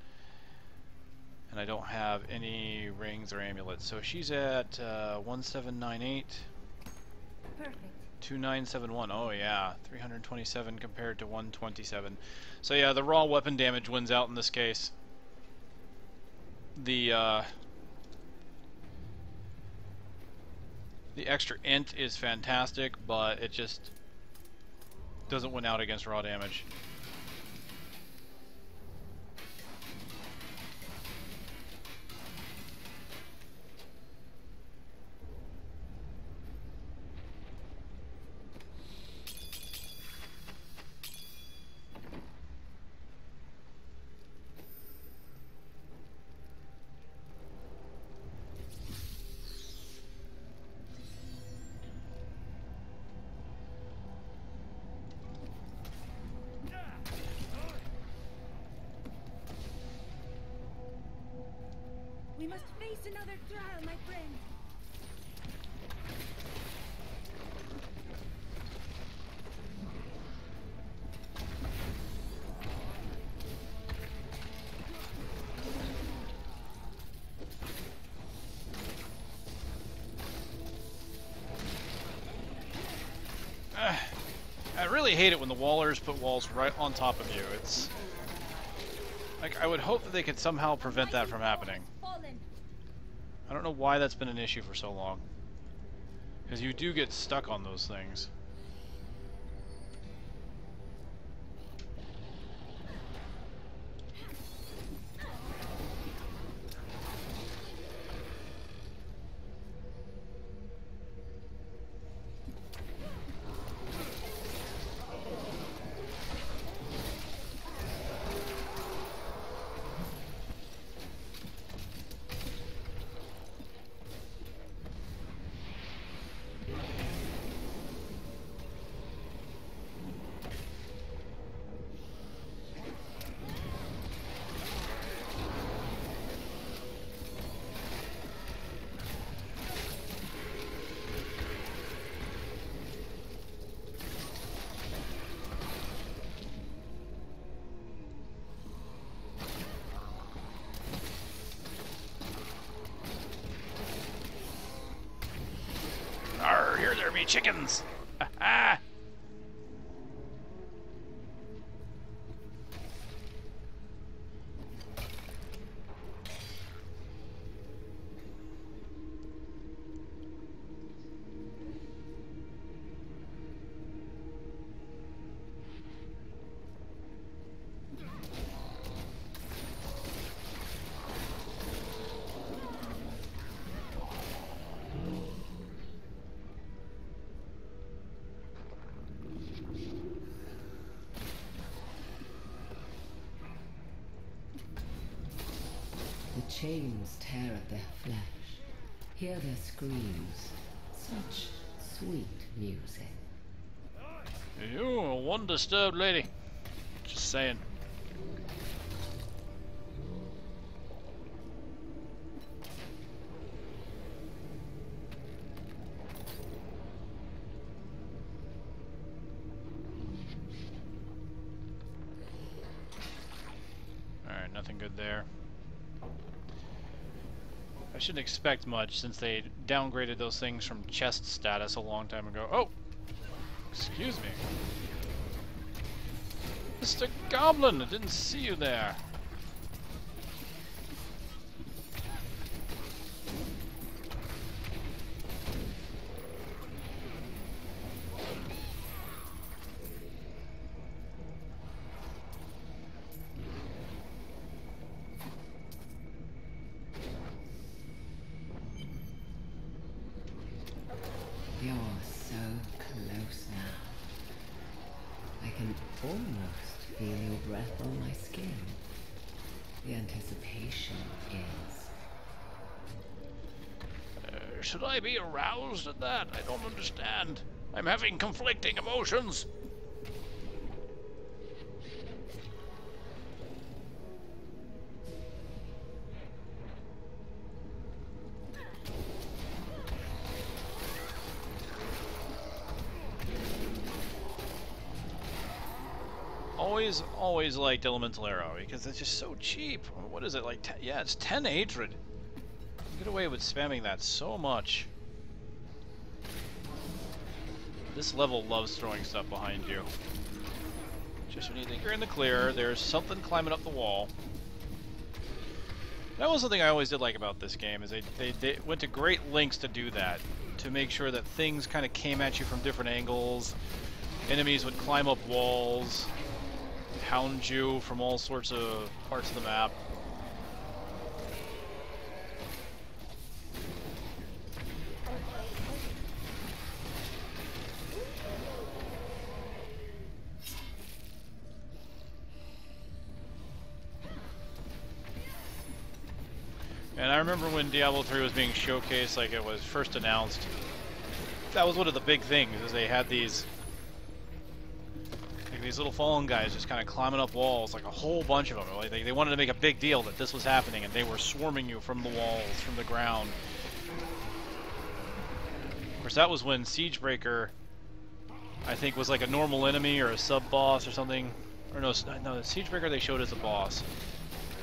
And I don't have any rings or amulets. So she's at 1798. Perfect. 2971. Oh yeah, 327 compared to 127. So yeah, the raw weapon damage wins out in this case. The extra int is fantastic, but it just doesn't win out against raw damage. We must face another trial, my friend. I really hate it when the wallers put walls right on top of you. It's like, I would hope that they could somehow prevent that from happening. I don't know why that's been an issue for so long. Because you do get stuck on those things. Arr, here there be chickens! Ha ha! The chains tear at their flesh. Hear their screams. Such sweet music. You are one disturbed lady. Just saying. Alright, nothing good there. I shouldn't expect much since they downgraded those things from chest status a long time ago. Oh! Excuse me. Mr. Goblin, I didn't see you there. You're so close now. I can almost feel your breath on my skin. The anticipation is... Should I be aroused at that? I don't understand. I'm having conflicting emotions. always liked Elemental Arrow because it's just so cheap. What is it, like, yeah, it's 10 hatred. You get away with spamming that so much. This level loves throwing stuff behind you. Just when you think you're in the clear, there's something climbing up the wall. That was something I always did like about this game, is they went to great lengths to do that. To make sure that things kind of came at you from different angles. Enemies would climb up walls, hound you from all sorts of parts of the map. And I remember when Diablo 3 was being showcased, like it was first announced, that was one of the big things, is they had these little fallen guys just kind of climbing up walls, like a whole bunch of them. Like they wanted to make a big deal that this was happening, and they were swarming you from the walls, from the ground. Of course, that was when Siegebreaker, I think, was like a normal enemy or a sub-boss or something. Or no, the Siegebreaker they showed as a boss.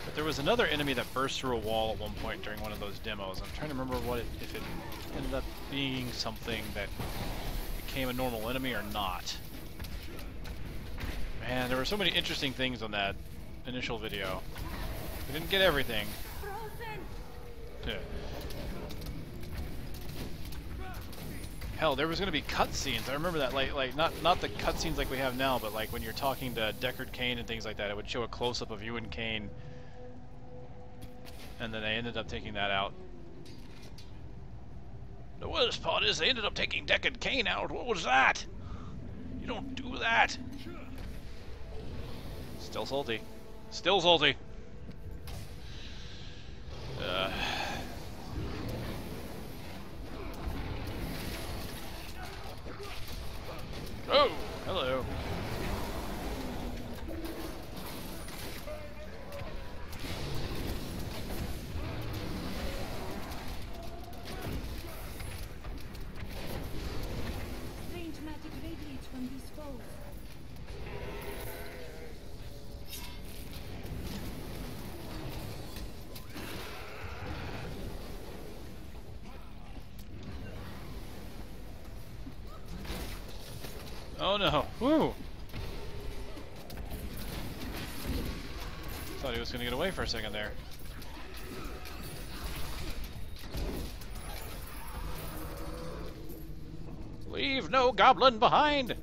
But there was another enemy that burst through a wall at one point during one of those demos. I'm trying to remember if it ended up being something that became a normal enemy or not. Man, there were so many interesting things on that initial video. We didn't get everything. Yeah. Hell, there was going to be cutscenes. I remember that, like not the cutscenes like we have now, but like when you're talking to Deckard Cain and things like that, it would show a close-up of you and Cain. And then they ended up taking that out. The worst part is they ended up taking Deckard Cain out. What was that? You don't do that. Still salty. Still salty. Oh, hello. Strange magic radiates from these foes. Oh no. Woo! Thought he was gonna get away for a second there. Leave no goblin behind!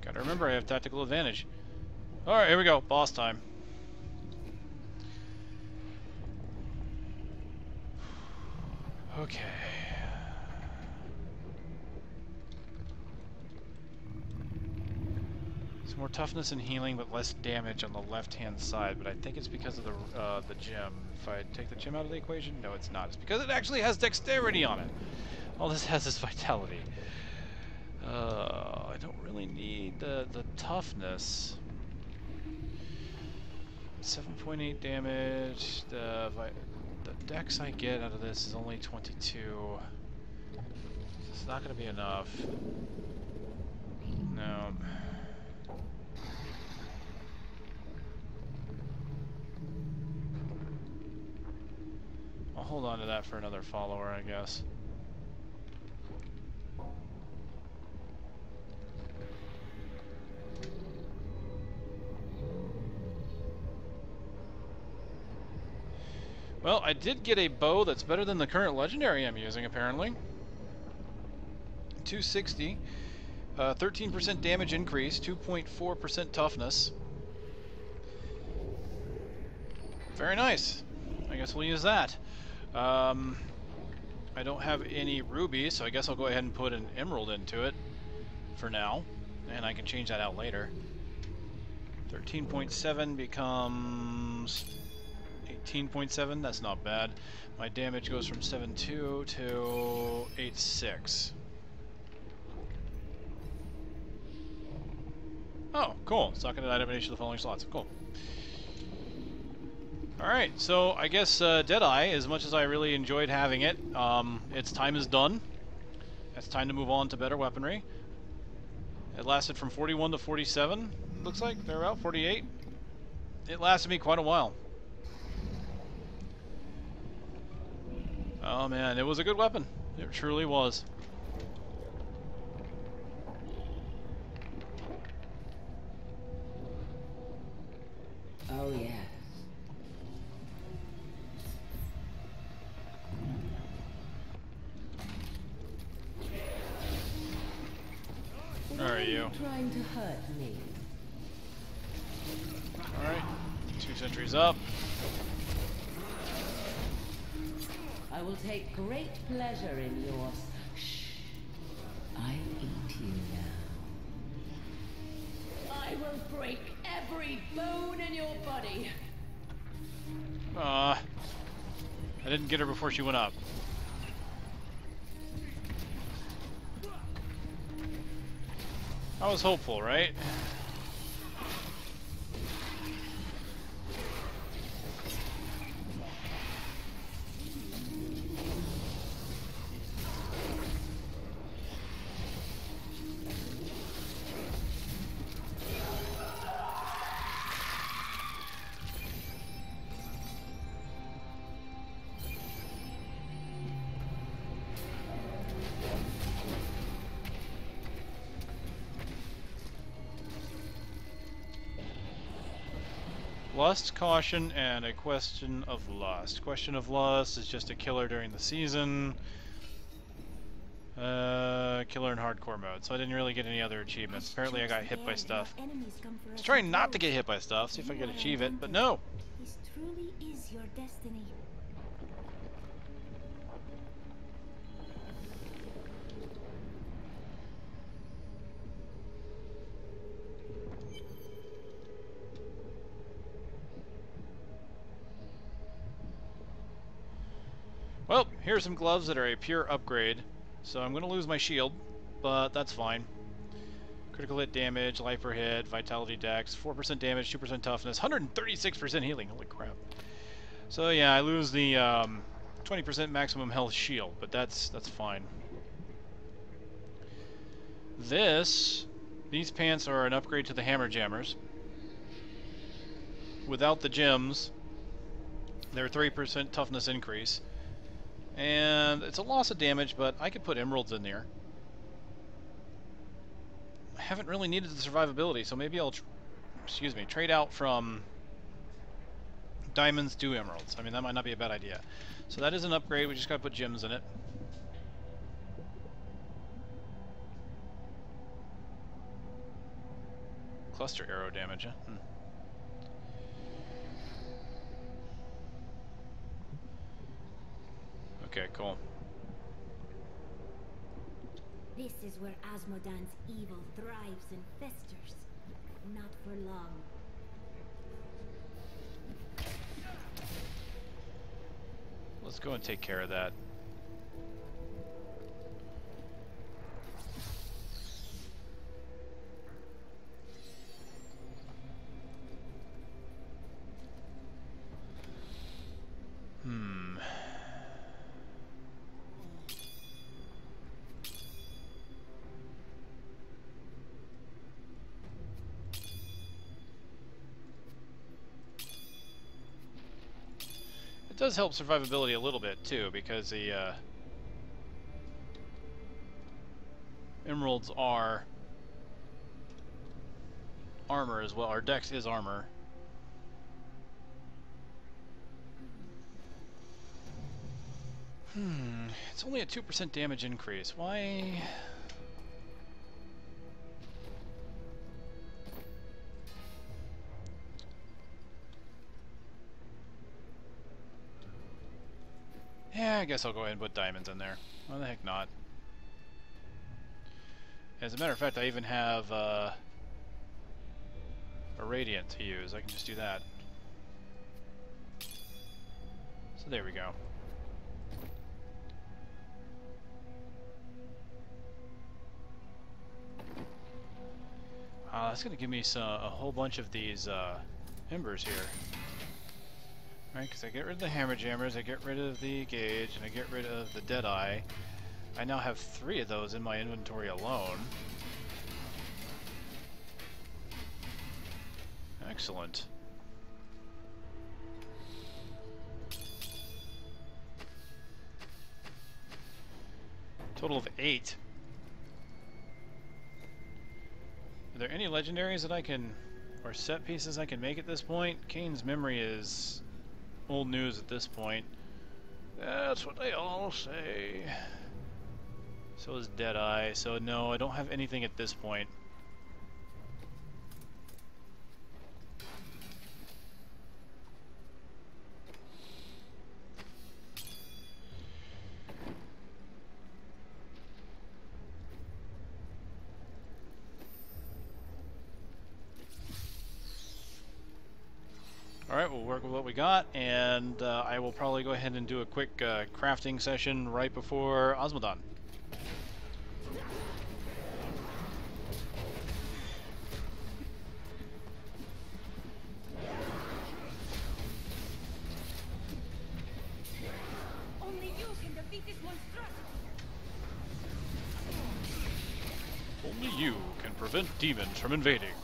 Gotta remember I have tactical advantage. Alright, here we go. Boss time. Okay. Some more toughness and healing, but less damage on the left-hand side. But I think it's because of the gem. If I take the gem out of the equation, no, it's not. It's because it actually has dexterity on it. All this has is vitality. I don't really need the toughness. 7.8 damage. The dex I get out of this is only 22. It's not going to be enough. No. I'll hold on to that for another follower, I guess. Well, I did get a bow that's better than the current legendary I'm using, apparently. 260, 13% damage increase, 2.4% toughness. Very nice. I guess we'll use that. I don't have any rubies, so I guess I'll go ahead and put an emerald into it for now, and I can change that out later. 13.7 becomes 18.7. That's not bad. My damage goes from 7.2 to 8.6. Oh, cool. Socket item in each of the following slots. Cool. Alright, so I guess Deadeye, as much as I really enjoyed having it, its time is done. It's time to move on to better weaponry. It lasted from 41 to 47, looks like. They're about 48. It lasted me quite a while. Oh man, it was a good weapon. It truly was. Oh, yes. Where are you? Trying to hurt me. Alright. 2 sentries up. I will take great pleasure in your... Shh. I eat you now. I will break every bone in your body. I didn't get her before she went up. I was hopeful, right? Lust, Caution, and a Question of Lust. Question of Lust is just a killer during the season. Killer in hardcore mode, so I didn't really get any other achievements. Apparently I got hit by stuff. I was trying not to get hit by stuff, see if I could achieve it, but no! This truly is your destiny. Well, here's some gloves that are a pure upgrade. So I'm going to lose my shield, but that's fine. Critical hit damage, life per hit, vitality dex, 4% damage, 2% toughness, 136% healing. Holy crap. So yeah, I lose the 20% maximum health shield, but that's fine. These pants are an upgrade to the hammer jammers. Without the gems, they're 3% toughness increase. And it's a loss of damage, but I could put emeralds in there. I haven't really needed the survivability, so maybe I'll, trade out from diamonds to emeralds. I mean, that might not be a bad idea. So that is an upgrade, we just gotta put gems in it. Cluster arrow damage, huh? Okay, cool. This is where Asmodan's evil thrives and festers. Not for long. Let's go and take care of that. It does help survivability a little bit too, because the emeralds are armor as well. Our dex is armor. It's only a 2% damage increase. Why? guess I'll go ahead and put diamonds in there. Why the heck not? As a matter of fact, I even have a radiant to use. I can just do that. So there we go. That's going to give me a whole bunch of these embers here. Right, because I get rid of the hammer jammers, I get rid of the gauge, and I get rid of the deadeye. I now have 3 of those in my inventory alone. Excellent. Total of 8. Are there any legendaries that I can, or set pieces I can make at this point? Kane's memory is old news at this point. That's what they all say. So is Deadeye, so no, I don't have anything at this point. Alright, we'll work with what we got, and I will probably go ahead and do a quick crafting session right before Osmodon. Only you can defeat this monstrosity. Only you can prevent demons from invading.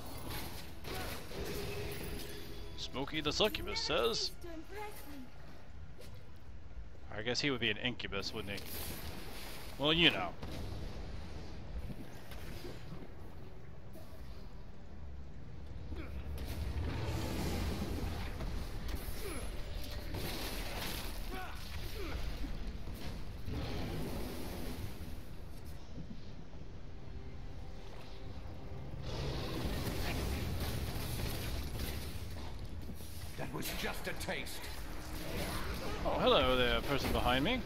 Smokey the Succubus says. To impress me. I guess he would be an incubus, wouldn't he? Well, you know. That was just a taste. Oh, hello there, person behind me.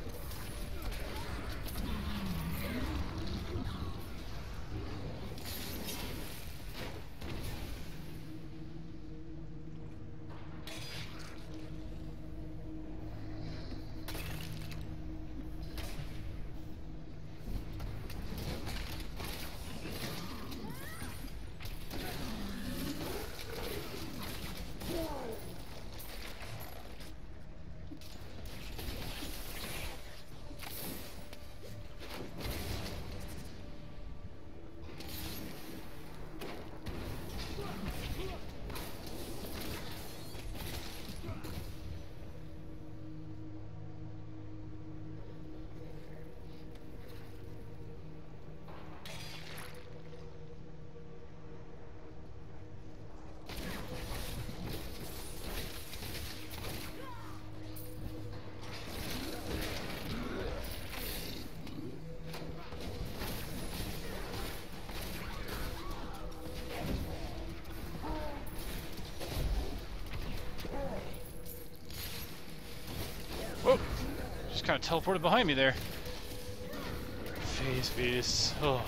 Whoa! Just kind of teleported behind me there. Phase beasts. Oh.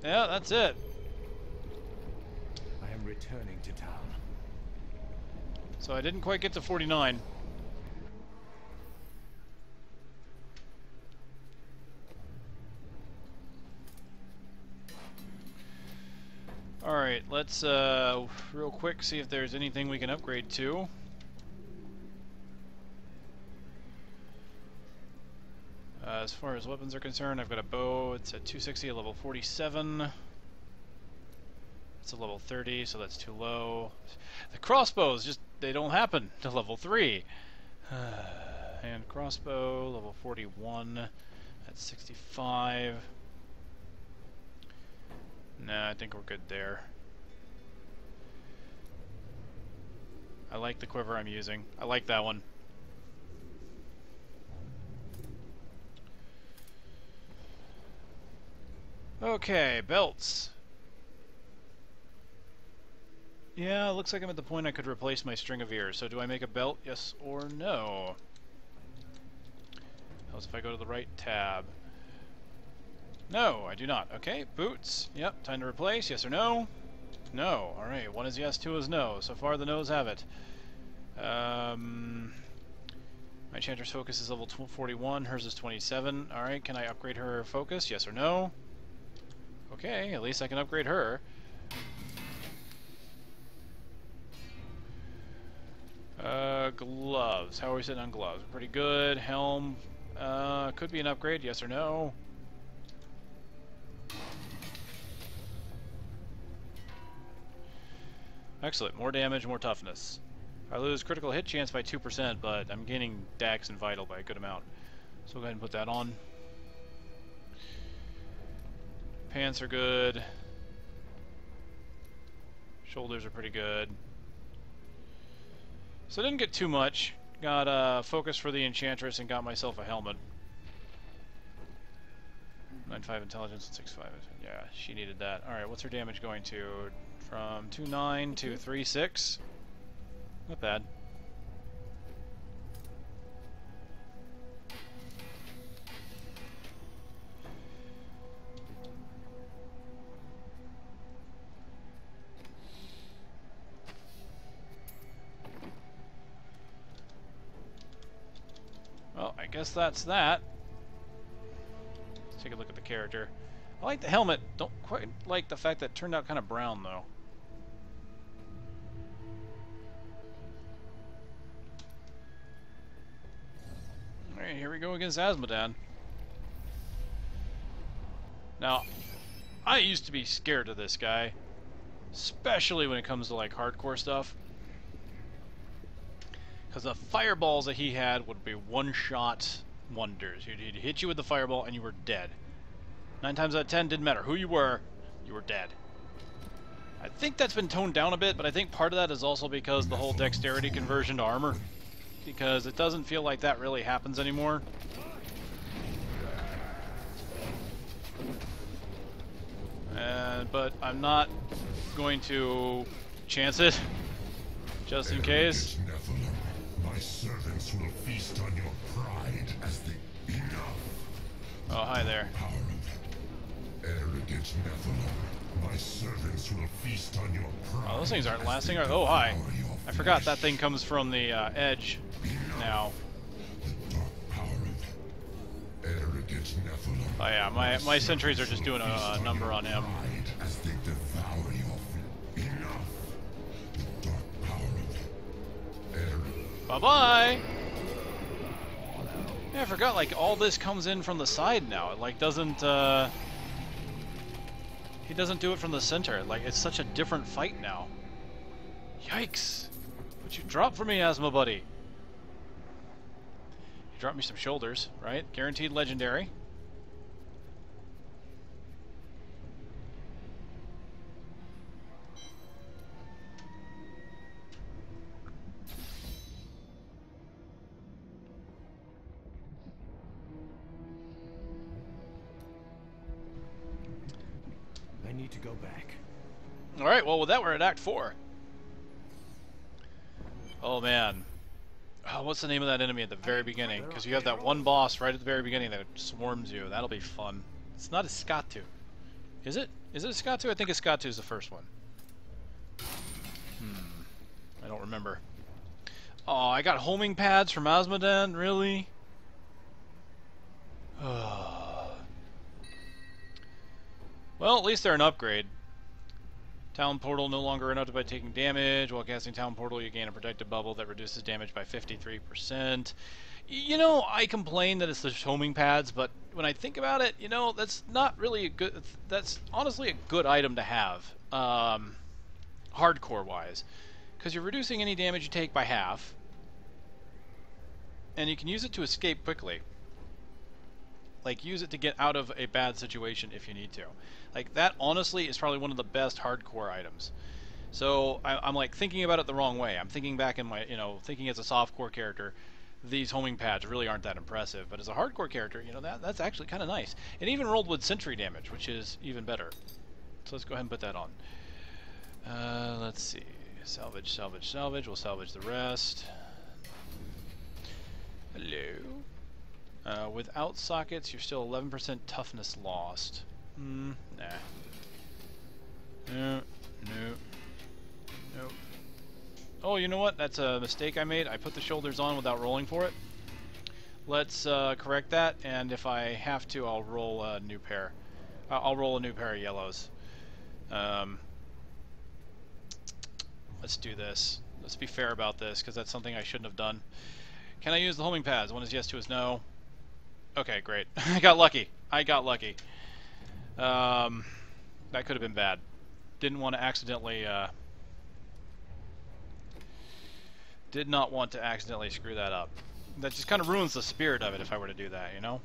Yeah, that's it. I am returning to town. So I didn't quite get to 49. Alright, let's real quick see if there's anything we can upgrade to. As far as weapons are concerned, I've got a bow. It's at 260 at level 47. It's a level 30, so that's too low. The crossbows, just, they don't happen to level 3. And crossbow, level 41 at 65. Nah, I think we're good there. I like the quiver I'm using. I like that one. Okay, belts. Yeah, looks like I'm at the point I could replace my string of ears. So do I make a belt, yes or no? How's if I go to the right tab? No, I do not. Okay, boots. Yep, time to replace, yes or no? No. Alright, one is yes, two is no. So far the no's have it. My Enchantress focus is level 41, hers is 27. Alright, can I upgrade her focus, yes or no? Okay, at least I can upgrade her. Gloves. How are we sitting on gloves? Pretty good. Helm. Could be an upgrade, yes or no? Excellent. More damage, more toughness. I lose critical hit chance by 2%, but I'm gaining Dex and Vital by a good amount. So we'll go ahead and put that on. Pants are good. Shoulders are pretty good. So I didn't get too much. Got focus for the Enchantress and got myself a helmet. 9.5 intelligence and 6.5. Yeah, she needed that. Alright, what's her damage going to? From 2.9 to 3.6. Not bad. Well, I guess that's that. Let's take a look at the character. I like the helmet. Don't quite like the fact that it turned out kind of brown, though. Alright, here we go against Asmodan. Now, I used to be scared of this guy. Especially when it comes to, like, hardcore stuff. Because the fireballs that he had would be one-shot wonders. He'd hit you with the fireball and you were dead. 9 times out of 10, didn't matter who you were dead. I think that's been toned down a bit, but I think part of that is also because the whole dexterity conversion to armor. Because it doesn't feel like that really happens anymore. But I'm not going to chance it, just in case. My servants will feast on your pride as they enough. Oh, hi there. Power of arrogant Nephilim. My servants will feast on your pride. Oh, those things aren't lasting. Oh, hi. I forgot that thing comes from the edge now. The dark power of arrogant Nephilim. Oh yeah, my sentries are just doing a number on him. As they devour your enough. The dark power of arrogant. Bye-bye! Yeah, I forgot, like, all this comes in from the side now. It, like, doesn't, he doesn't do it from the center. Like, it's such a different fight now. Yikes! What'd you drop for me, Asthma Buddy? You dropped me some shoulders, right? Guaranteed legendary. I need to go back. Alright, well with that we're at Act 4. Oh man. Oh, what's the name of that enemy at the very beginning? Because you have that one boss right at the very beginning that swarms you. That'll be fun. It's not a Skatu. Is it? Is it a Skatu? I think a Skatu is the first one. I don't remember. Oh, I got homing pads from Asmodan? Really? Well, at least they're an upgrade. Town Portal no longer interrupted by taking damage. While casting Town Portal, you gain a protective bubble that reduces damage by 53%. You know, I complain that it's the homing pads, but when I think about it, you know, that's not really a good... That's honestly a good item to have, hardcore-wise. Because you're reducing any damage you take by half, and you can use it to escape quickly. Like, use it to get out of a bad situation if you need to. Like, that honestly is probably one of the best hardcore items. So I'm like thinking about it the wrong way. I'm thinking back in my, you know, thinking as a softcore character these homing pads really aren't that impressive. But as a hardcore character, you know, that's actually kind of nice. It even rolled with sentry damage, which is even better. So let's go ahead and put that on. Let's see. Salvage, salvage, salvage. We'll salvage the rest. Hello. Without sockets, you're still 11% toughness lost. Nah. No. No. Nope. Oh, you know what? That's a mistake I made. I put the shoulders on without rolling for it. Let's correct that, and if I have to, I'll roll a new pair. I'll roll a new pair of yellows. Let's do this. Let's be fair about this, because that's something I shouldn't have done. Can I use the homing pads? One is yes, two is no. Okay, great. I got lucky. I got lucky. That could have been bad. Didn't want to accidentally... did not want to accidentally screw that up. That just kind of ruins the spirit of it if I were to do that, you know?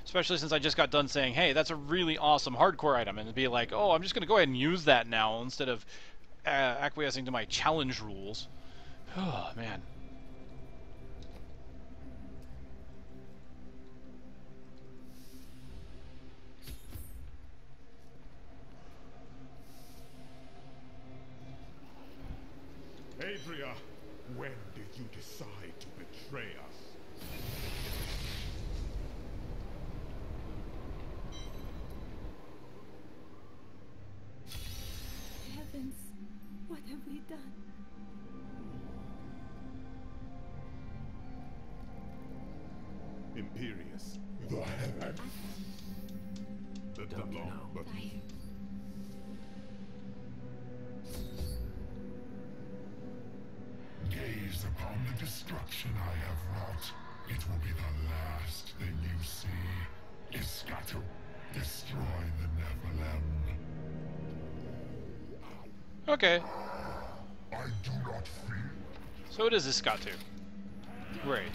Especially since I just got done saying, hey, that's a really awesome hardcore item, and to be like, oh, I'm just going to go ahead and use that now instead of acquiescing to my challenge rules. Oh, man. Adria, when did you decide to betray us? Heavens, what have we done? Imperius. The heaven. The long, but Gaze upon the destruction I have wrought. It will be the last thing you see. Iscatu, destroy the Nephilim. Okay. I do not fear. So it is Iscatu. Great.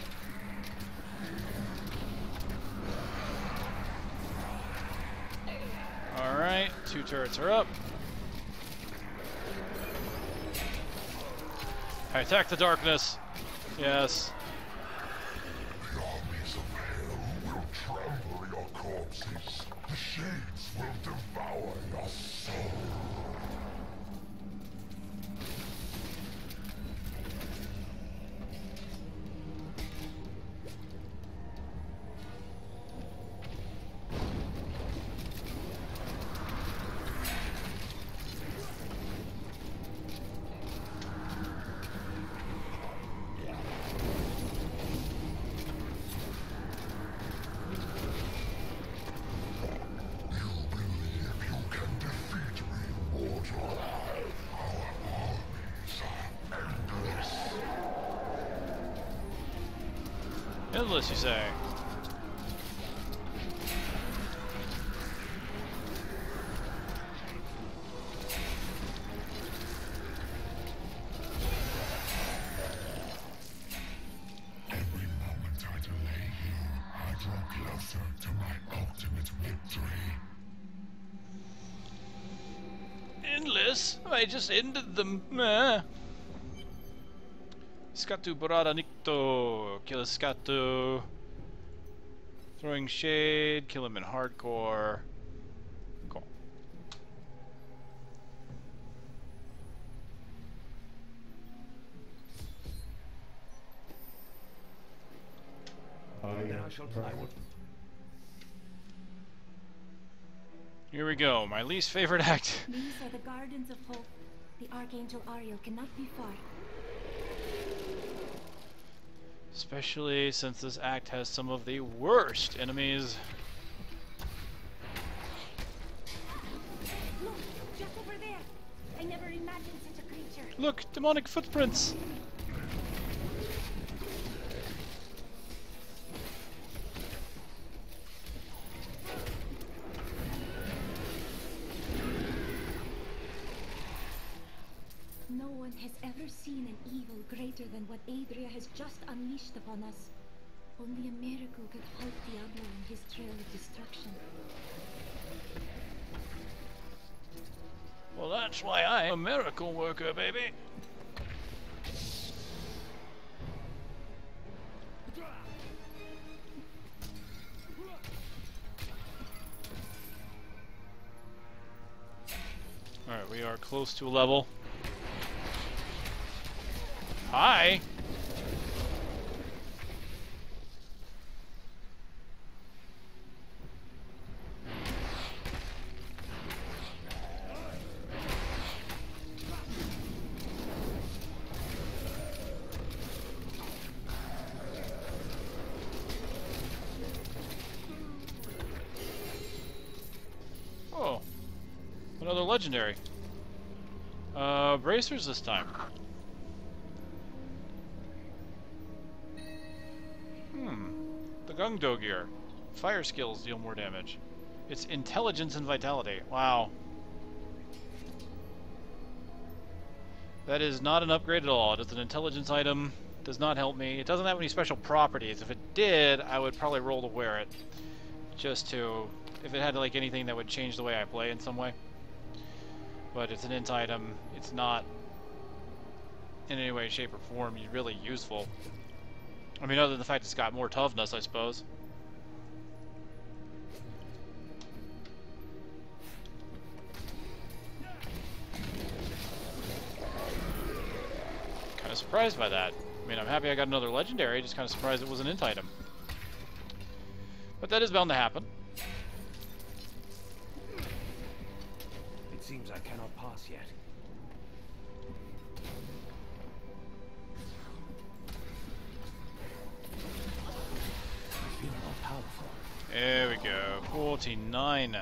Alright, 2 turrets are up. I attack the darkness. Yes. The armies of hell will trample your corpses. The shades will devour your soul. Endless, you say? Every moment I delay here, I draw closer to my ultimate victory. Endless? I just ended them. Scatu Borada Nicto. Kill Scatu. Throwing Shade. Kill him in hardcore. Cool. Here we go. My least favorite act. These are the Gardens of Hope. The Archangel Ariel cannot be far. Especially since this act has some of the worst enemies. Look, just over there. I never imagined such a creature. Look, demonic footprints. No one has ever seen an evil greater than what Adria has just unleashed upon us. Only a miracle could halt Diablo on his trail of destruction. Well, that's why I'm a miracle worker, baby. Alright, we are close to a level. Hi! Oh, another legendary. Bracers this time. The Gungdo gear. Fire skills deal more damage. It's intelligence and vitality. Wow. That is not an upgrade at all. It is an intelligence item. Does not help me. It doesn't have any special properties. If it did, I would probably roll to wear it. Just to... if it had like anything that would change the way I play in some way. But it's an int item. It's not in any way, shape, or form really useful. I mean, other than the fact it's got more toughness, I suppose. Kind of surprised by that. I mean, I'm happy I got another legendary, just kind of surprised it was an int item. But that is bound to happen. It seems I cannot pass yet. I feel more powerful. There we go. 49. I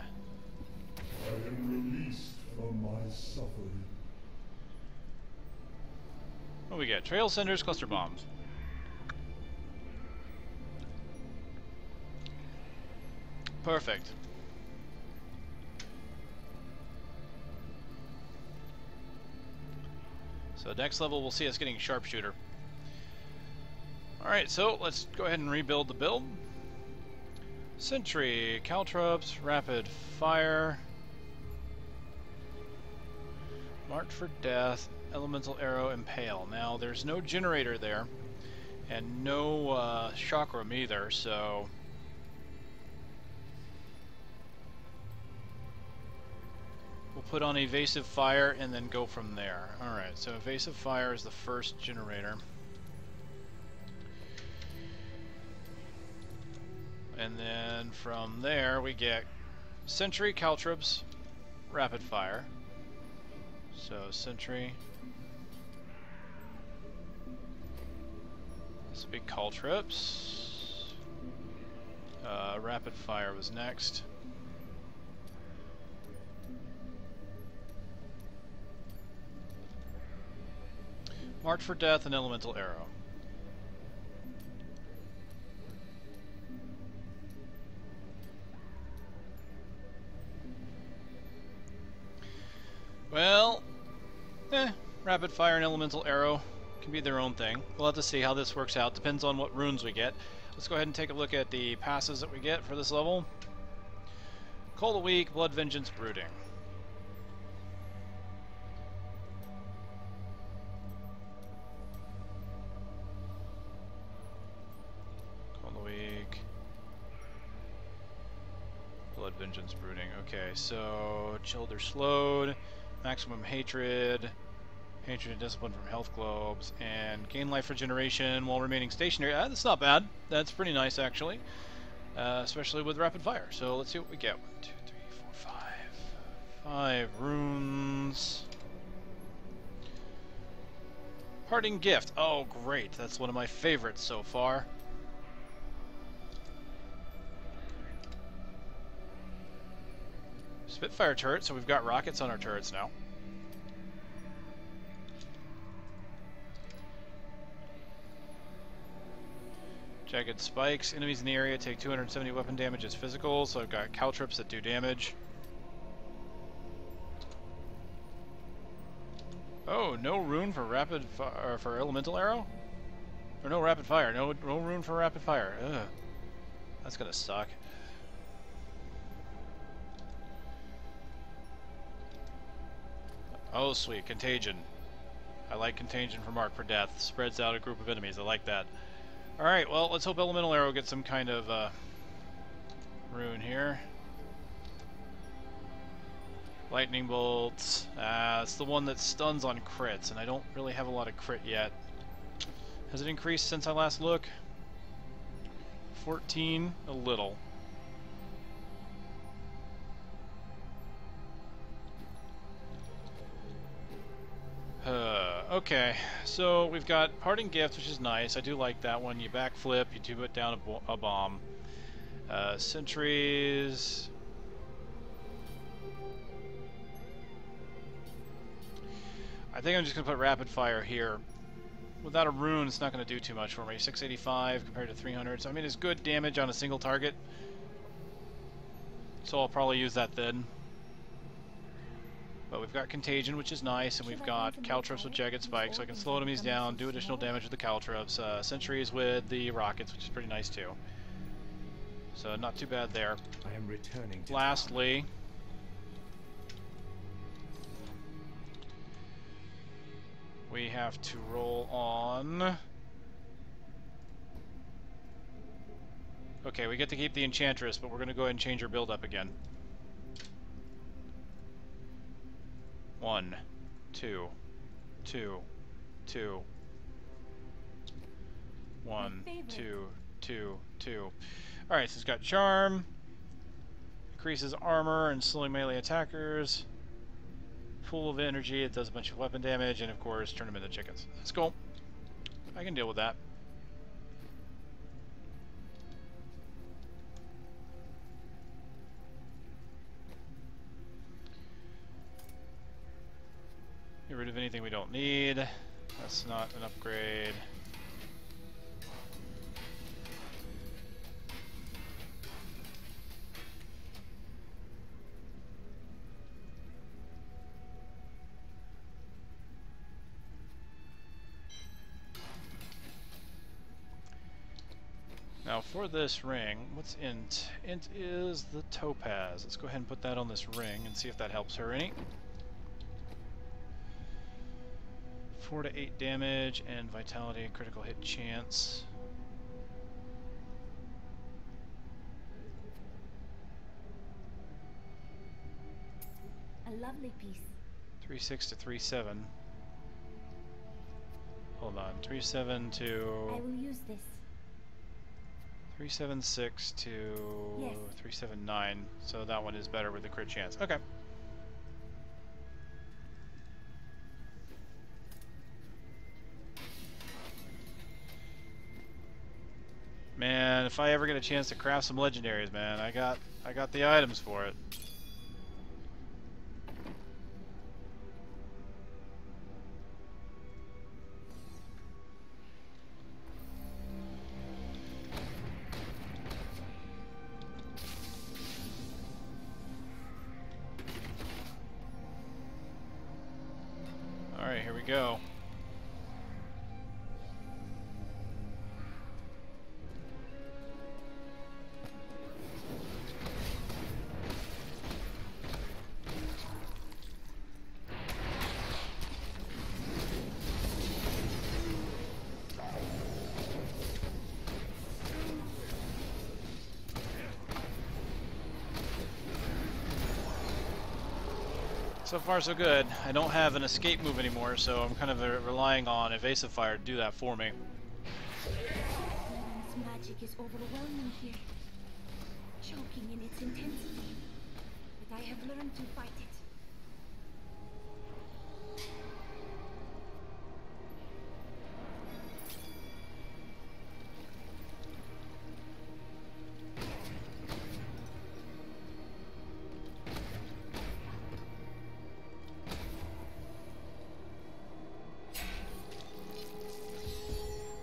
am released from my suffering. What do we get? Trail cinders, cluster bombs. Perfect. So next level we'll see us getting sharpshooter. Alright, so let's go ahead and rebuild the build. Sentry, caltrops, rapid fire, march for death, elemental arrow, impale. Now there's no generator there, and no chakram either, so we'll put on evasive fire and then go from there. Alright, so evasive fire is the first generator. And then from there we get sentry, caltrops, rapid fire. So sentry. This will be caltrops. Rapid fire was next. March for death and elemental arrow. Well, rapid fire and elemental arrow can be their own thing. We'll have to see how this works out. Depends on what runes we get. Let's go ahead and take a look at the passes that we get for this level. Cold of Week, Blood Vengeance, Brooding. Cold of Week, Blood Vengeance, Brooding. Okay, so chilled or slowed. Maximum hatred, hatred and discipline from health globes, and gain life regeneration while remaining stationary. That's not bad. That's pretty nice, actually, especially with rapid fire. So let's see what we get. 1, 2, 3, 4, 5. 5 runes. Parting gift. Oh, great. That's one of my favorites so far. Spitfire turret, so we've got rockets on our turrets now. Jagged spikes. Enemies in the area take 270 weapon damage as physical, so I've got caltrops that do damage. Oh, no rune for rapid fire, for elemental arrow? Or no rapid fire. No rune for rapid fire. Ugh. That's gonna suck. Oh, sweet. Contagion. I like Contagion for Mark for Death. Spreads out a group of enemies. I like that. Alright, well, let's hope Elemental Arrow gets some kind of rune here. Lightning bolts. It's the one that stuns on crits, and I don't really have a lot of crit yet. Has it increased since I last looked? 14, a little. Okay, so we've got Parting Gift, which is nice. I do like that one. You backflip, you do put down a bomb. Sentries. I think I'm just going to put Rapid Fire here. Without a rune, it's not going to do too much for me. 685 compared to 300. So, I mean, it's good damage on a single target. So I'll probably use that then. But we've got Contagion, which is nice, and we've got Caltrops with Jagged Spikes, so I can slow enemies down, do additional damage with the Caltrops. Sentries with the Rockets, which is pretty nice too. So not too bad there. I am returning to Lastly, we have to roll on... Okay, we get to keep the Enchantress, but we're going to go ahead and change her build up again. 1, 2, 2, 2. 1, 2, 2, 2. Alright, so it's got Charm. Increases armor and slowing melee attackers. Full of energy, it does a bunch of weapon damage, and of course, turn them into chickens. That's cool. I can deal with that. Get rid of anything we don't need. That's not an upgrade. Now for this ring, what's int? Int is the topaz. Let's go ahead and put that on this ring and see if that helps her any. 4 to 8 damage and vitality, critical hit chance. A lovely piece. 3.6 to 3.7. Hold on, 3.7 to... I will use this. 3.76 to Yes. 3.79. So that one is better with the crit chance. Okay. Man, if I ever get a chance to craft some legendaries, man, I got the items for it. All right, here we go. So far so good. I don't have an escape move anymore, so I'm kind of relying on Evasive Fire to do that for me. This magic is overwhelming here, choking in its intensity. But I have learned to fight it.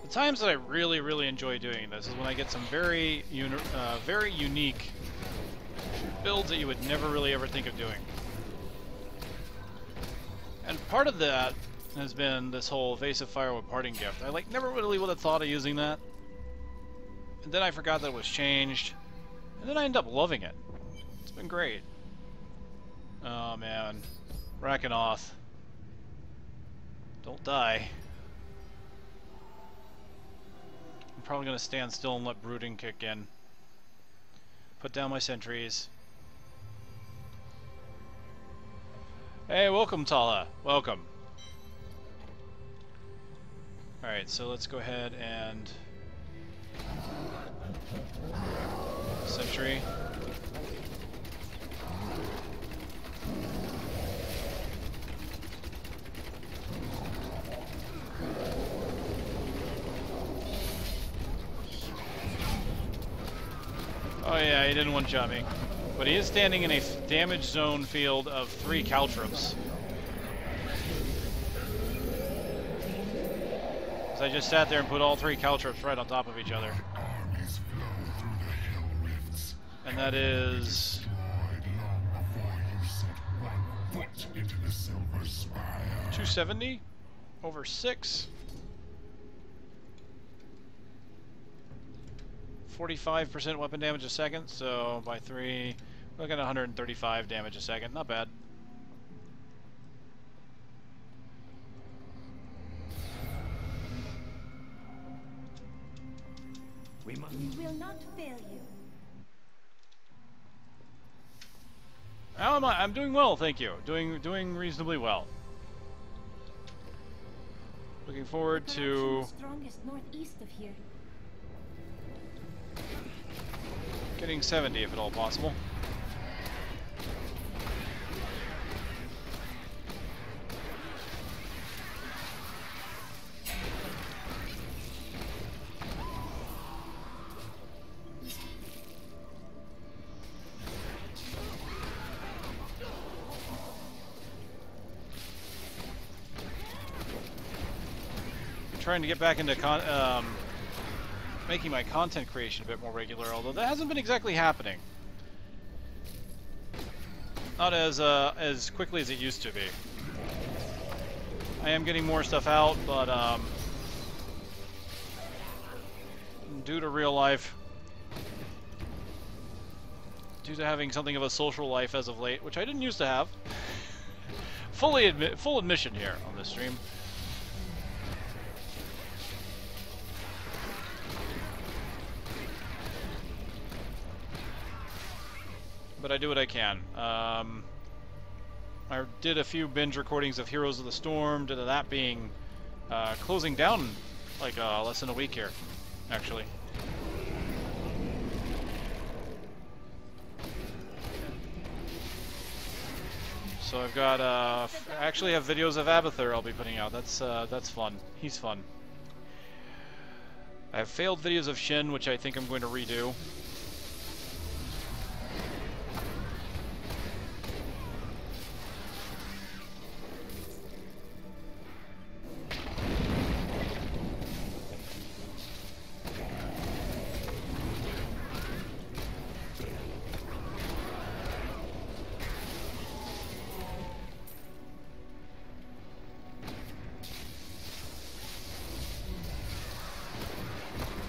The times that I really enjoy doing this is when I get some very unique builds that you would never really ever think of doing. And part of that has been this whole Evasive Fire with Parting Gift. I never really would have thought of using that. And then I forgot that it was changed. And then I end up loving it. It's been great. Oh man. Rakanoth. Don't die. I'm probably going to stand still and let Brooding kick in. Put down my sentries. Hey, welcome, Tala. Welcome. Alright, so let's go ahead and... Sentry. Oh yeah, he didn't one-shot me. But he is standing in a damage zone field of 3 caltrops. So I just sat there and put all 3 caltrops right on top of each other. Armies flow through the hell rifts. And that is... Destroyed long before you set one foot into the Silver Spire. 270 over 6. 45% weapon damage a second, so by 3, we're looking at 135 damage a second. Not bad. We must. We will not fail you. How am I? I'm doing well, thank you. Doing reasonably well. Looking forward to Strongest northeast of here. getting 70 if at all possible. Trying to get back into making my content creation a bit more regular, although that hasn't been exactly happening. Not as quickly as it used to be. I am getting more stuff out, but due to real life, due to having something of a social life as of late, which I didn't used to have, full admission here on this stream. But I do what I can. I did a few binge recordings of Heroes of the Storm, due to that being closing down like less than a week here, actually. So I've got I actually have videos of Abathur I'll be putting out. That's fun. He's fun. I have failed videos of Shin, which I think I'm going to redo.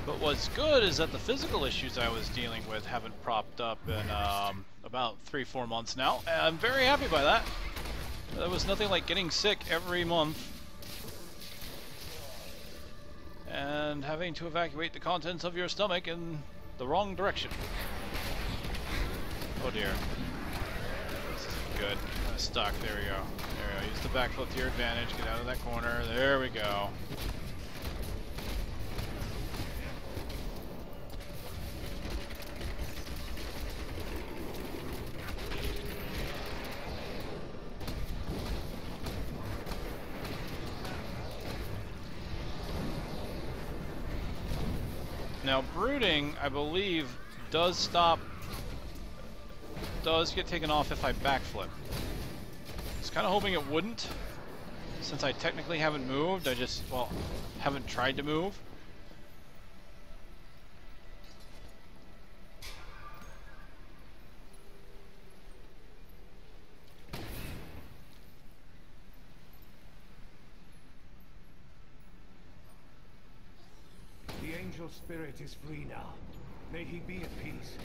But what's good is that the physical issues I was dealing with haven't propped up in about 3-4 months now. And I'm very happy by that. There was nothing like getting sick every month and having to evacuate the contents of your stomach in the wrong direction. Oh dear. This isn't good. I'm stuck. There we go. There we go. Use the backflip to your advantage. Get out of that corner. There we go. Now, brooding, I believe, does get taken off if I backflip. I was kind of hoping it wouldn't, since I technically haven't moved. I just, well, haven't tried to move. The angel spirit is free now. May he be at peace.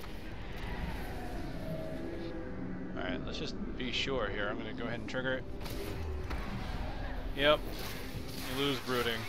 Alright, let's just be sure here. I'm going to go ahead and trigger it. Yep. You lose brooding.